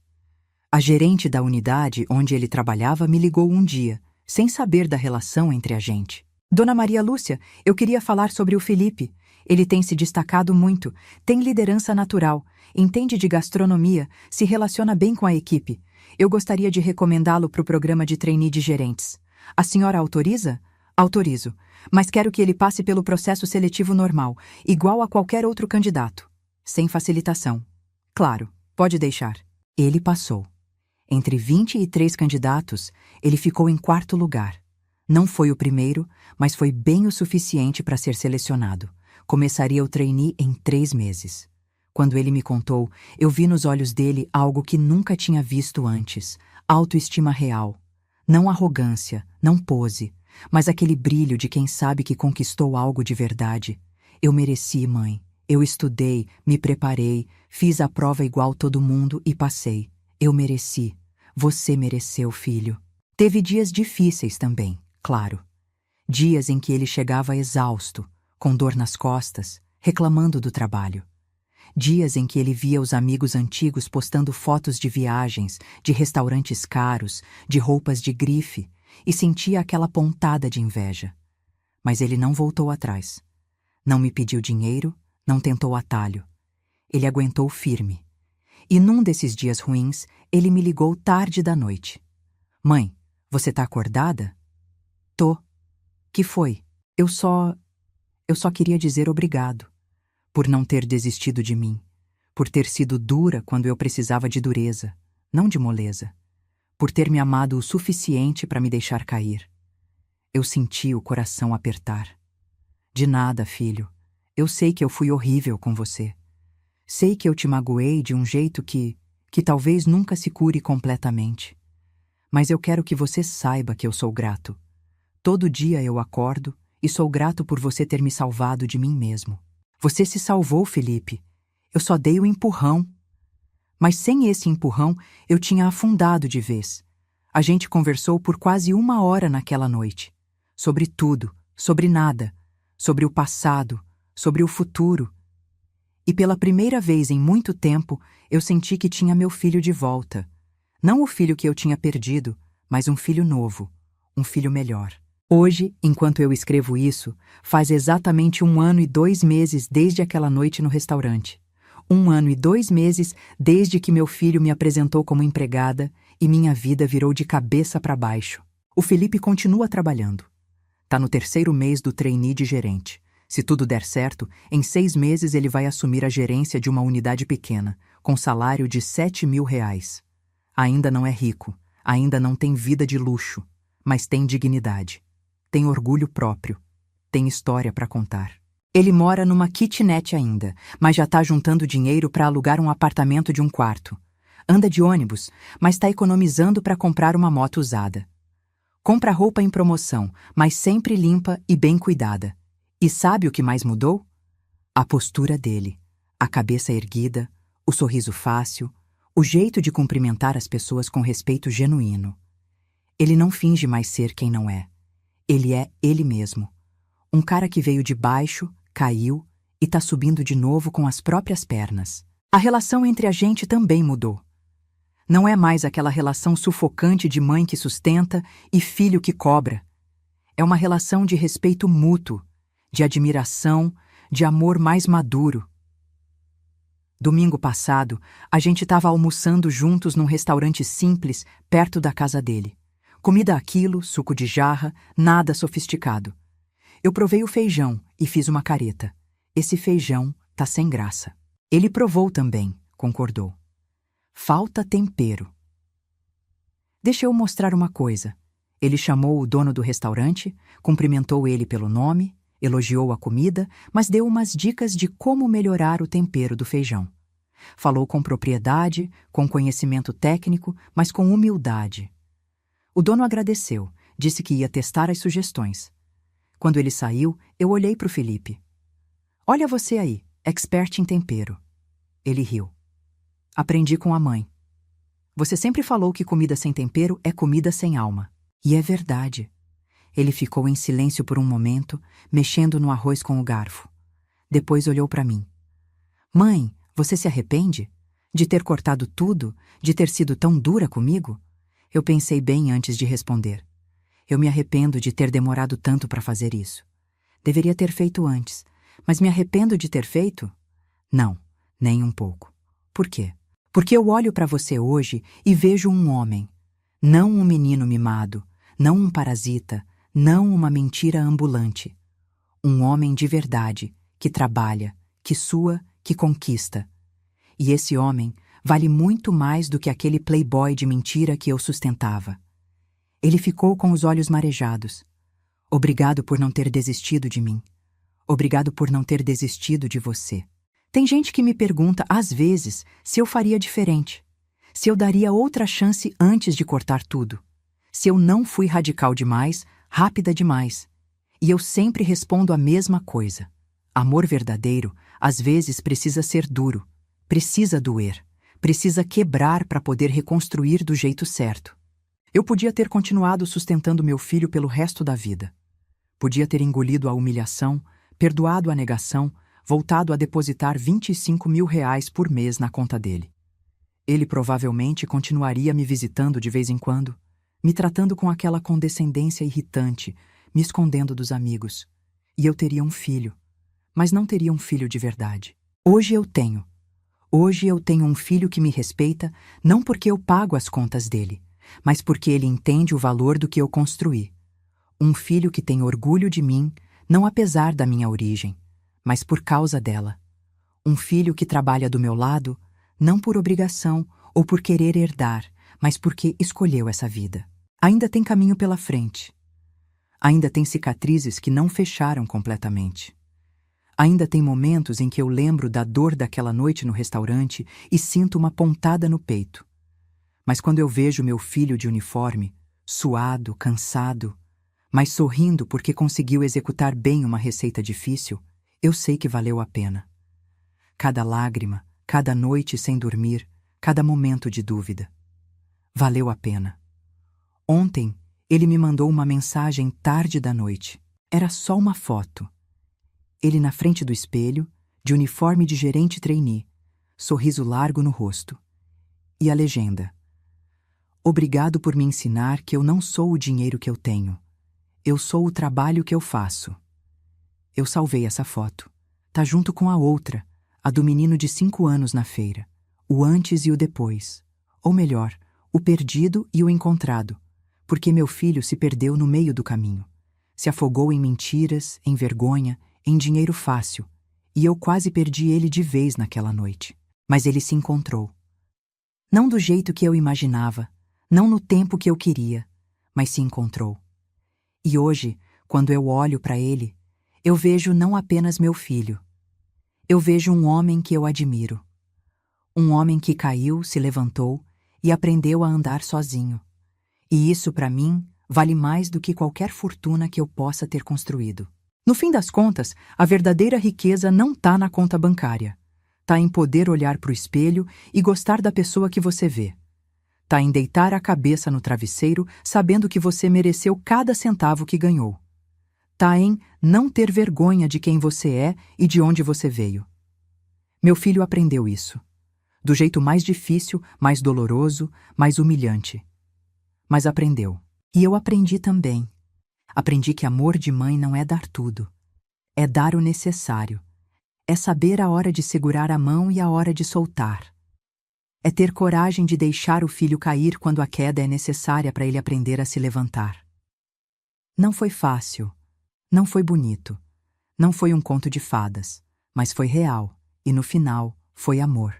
Speaker 1: A gerente da unidade onde ele trabalhava me ligou um dia, sem saber da relação entre a gente. Dona Maria Lúcia, eu queria falar sobre o Felipe. Ele tem se destacado muito, tem liderança natural, entende de gastronomia, se relaciona bem com a equipe. Eu gostaria de recomendá-lo para o programa de trainee de gerentes. A senhora autoriza? Autorizo, mas quero que ele passe pelo processo seletivo normal, igual a qualquer outro candidato. Sem facilitação. Claro, pode deixar. Ele passou. Entre 23 candidatos, ele ficou em quarto lugar. Não foi o primeiro, mas foi bem o suficiente para ser selecionado. Começaria o trainee em 3 meses. Quando ele me contou, eu vi nos olhos dele algo que nunca tinha visto antes. Autoestima real. Não arrogância, não pose, mas aquele brilho de quem sabe que conquistou algo de verdade. Eu mereci, mãe. Eu estudei, me preparei, fiz a prova igual todo mundo e passei. Eu mereci. Você mereceu, filho. Teve dias difíceis também, claro. Dias em que ele chegava exausto, com dor nas costas, reclamando do trabalho. Dias em que ele via os amigos antigos postando fotos de viagens, de restaurantes caros, de roupas de grife, e sentia aquela pontada de inveja. Mas ele não voltou atrás. Não me pediu dinheiro, não tentou atalho. Ele aguentou firme. E num desses dias ruins, ele me ligou tarde da noite. Mãe, você tá acordada? Tô. Que foi? Eu só queria dizer obrigado. Por não ter desistido de mim. Por ter sido dura quando eu precisava de dureza, não de moleza. Por ter me amado o suficiente para me deixar cair. Eu senti o coração apertar. De nada, filho. Eu sei que eu fui horrível com você. Sei que eu te magoei de um jeito que talvez nunca se cure completamente. Mas eu quero que você saiba que eu sou grato. Todo dia eu acordo e sou grato por você ter me salvado de mim mesmo. Você se salvou, Felipe. Eu só dei o empurrão. Mas sem esse empurrão, eu tinha afundado de vez. A gente conversou por quase 1 hora naquela noite. Sobre tudo, sobre nada. Sobre o passado, sobre o futuro. E pela primeira vez em muito tempo, eu senti que tinha meu filho de volta. Não o filho que eu tinha perdido, mas um filho novo, um filho melhor. Hoje, enquanto eu escrevo isso, faz exatamente 1 ano e 2 meses desde aquela noite no restaurante. 1 ano e 2 meses desde que meu filho me apresentou como empregada e minha vida virou de cabeça para baixo. O Felipe continua trabalhando. Tá no 3º mês do trainee de gerente. Se tudo der certo, em 6 meses ele vai assumir a gerência de uma unidade pequena, com salário de R$7.000. Ainda não é rico, ainda não tem vida de luxo, mas tem dignidade. Tem orgulho próprio, tem história para contar. Ele mora numa kitnet ainda, mas já tá juntando dinheiro para alugar um apartamento de 1 quarto. Anda de ônibus, mas tá economizando para comprar uma moto usada. Compra roupa em promoção, mas sempre limpa e bem cuidada. E sabe o que mais mudou? A postura dele, a cabeça erguida, o sorriso fácil, o jeito de cumprimentar as pessoas com respeito genuíno. Ele não finge mais ser quem não é. Ele é ele mesmo. Um cara que veio de baixo, caiu e tá subindo de novo com as próprias pernas. A relação entre a gente também mudou. Não é mais aquela relação sufocante de mãe que sustenta e filho que cobra. É uma relação de respeito mútuo, de admiração, de amor mais maduro. Domingo passado, a gente estava almoçando juntos num restaurante simples, perto da casa dele. Comida a quilo, suco de jarra, nada sofisticado. Eu provei o feijão e fiz uma careta. Esse feijão tá sem graça. Ele provou também, concordou. Falta tempero. Deixa eu mostrar uma coisa. Ele chamou o dono do restaurante, cumprimentou ele pelo nome, elogiou a comida, mas deu umas dicas de como melhorar o tempero do feijão. Falou com propriedade, com conhecimento técnico, mas com humildade. O dono agradeceu, disse que ia testar as sugestões. Quando ele saiu, eu olhei para o Felipe. Olha você aí, expert em tempero. Ele riu. Aprendi com a mãe. Você sempre falou que comida sem tempero é comida sem alma. E é verdade. Ele ficou em silêncio por um momento, mexendo no arroz com o garfo. Depois olhou para mim. Mãe, você se arrepende? De ter cortado tudo? De ter sido tão dura comigo? Eu pensei bem antes de responder. Eu me arrependo de ter demorado tanto para fazer isso. Deveria ter feito antes, mas me arrependo de ter feito? Não, nem um pouco. Por quê? Porque eu olho para você hoje e vejo um homem. Não um menino mimado, não um parasita, não uma mentira ambulante. Um homem de verdade, que trabalha, que sua, que conquista. E esse homem vale muito mais do que aquele playboy de mentira que eu sustentava. Ele ficou com os olhos marejados. Obrigado por não ter desistido de mim. Obrigado por não ter desistido de você. Tem gente que me pergunta, às vezes, se eu faria diferente. Se eu daria outra chance antes de cortar tudo. Se eu não fui radical demais, rápida demais. E eu sempre respondo a mesma coisa. Amor verdadeiro, às vezes, precisa ser duro. Precisa doer. Precisa quebrar para poder reconstruir do jeito certo. Eu podia ter continuado sustentando meu filho pelo resto da vida. Podia ter engolido a humilhação, perdoado a negação, voltado a depositar R$ 25.000 por mês na conta dele. Ele provavelmente continuaria me visitando de vez em quando, me tratando com aquela condescendência irritante, me escondendo dos amigos. E eu teria um filho, mas não teria um filho de verdade. Hoje eu tenho. Hoje eu tenho um filho que me respeita, não porque eu pago as contas dele, mas porque ele entende o valor do que eu construí. Um filho que tem orgulho de mim, não apesar da minha origem, mas por causa dela. Um filho que trabalha do meu lado, não por obrigação ou por querer herdar, mas porque escolheu essa vida. Ainda tem caminho pela frente. Ainda tem cicatrizes que não fecharam completamente. Ainda tem momentos em que eu lembro da dor daquela noite no restaurante e sinto uma pontada no peito. Mas quando eu vejo meu filho de uniforme, suado, cansado, mas sorrindo porque conseguiu executar bem uma receita difícil, eu sei que valeu a pena. Cada lágrima, cada noite sem dormir, cada momento de dúvida. Valeu a pena. Ontem, ele me mandou uma mensagem tarde da noite. Era só uma foto. Ele na frente do espelho, de uniforme de gerente trainee, sorriso largo no rosto. E a legenda. Obrigado por me ensinar que eu não sou o dinheiro que eu tenho. Eu sou o trabalho que eu faço. Eu salvei essa foto. Tá junto com a outra, a do menino de 5 anos na feira. O antes e o depois. Ou melhor, o perdido e o encontrado. Porque meu filho se perdeu no meio do caminho. Se afogou em mentiras, em vergonha, em dinheiro fácil. E eu quase perdi ele de vez naquela noite. Mas ele se encontrou. Não do jeito que eu imaginava, não no tempo que eu queria, mas se encontrou. E hoje, quando eu olho para ele, eu vejo não apenas meu filho. Eu vejo um homem que eu admiro. Um homem que caiu, se levantou e aprendeu a andar sozinho. E isso, para mim, vale mais do que qualquer fortuna que eu possa ter construído. No fim das contas, a verdadeira riqueza não está na conta bancária. Está em poder olhar para o espelho e gostar da pessoa que você vê. Está em deitar a cabeça no travesseiro sabendo que você mereceu cada centavo que ganhou. Tá em não ter vergonha de quem você é e de onde você veio. Meu filho aprendeu isso. Do jeito mais difícil, mais doloroso, mais humilhante. Mas aprendeu. E eu aprendi também. Aprendi que amor de mãe não é dar tudo. É dar o necessário. É saber a hora de segurar a mão e a hora de soltar. É ter coragem de deixar o filho cair quando a queda é necessária para ele aprender a se levantar. Não foi fácil. Não foi bonito. Não foi um conto de fadas. Mas foi real. E no final, foi amor.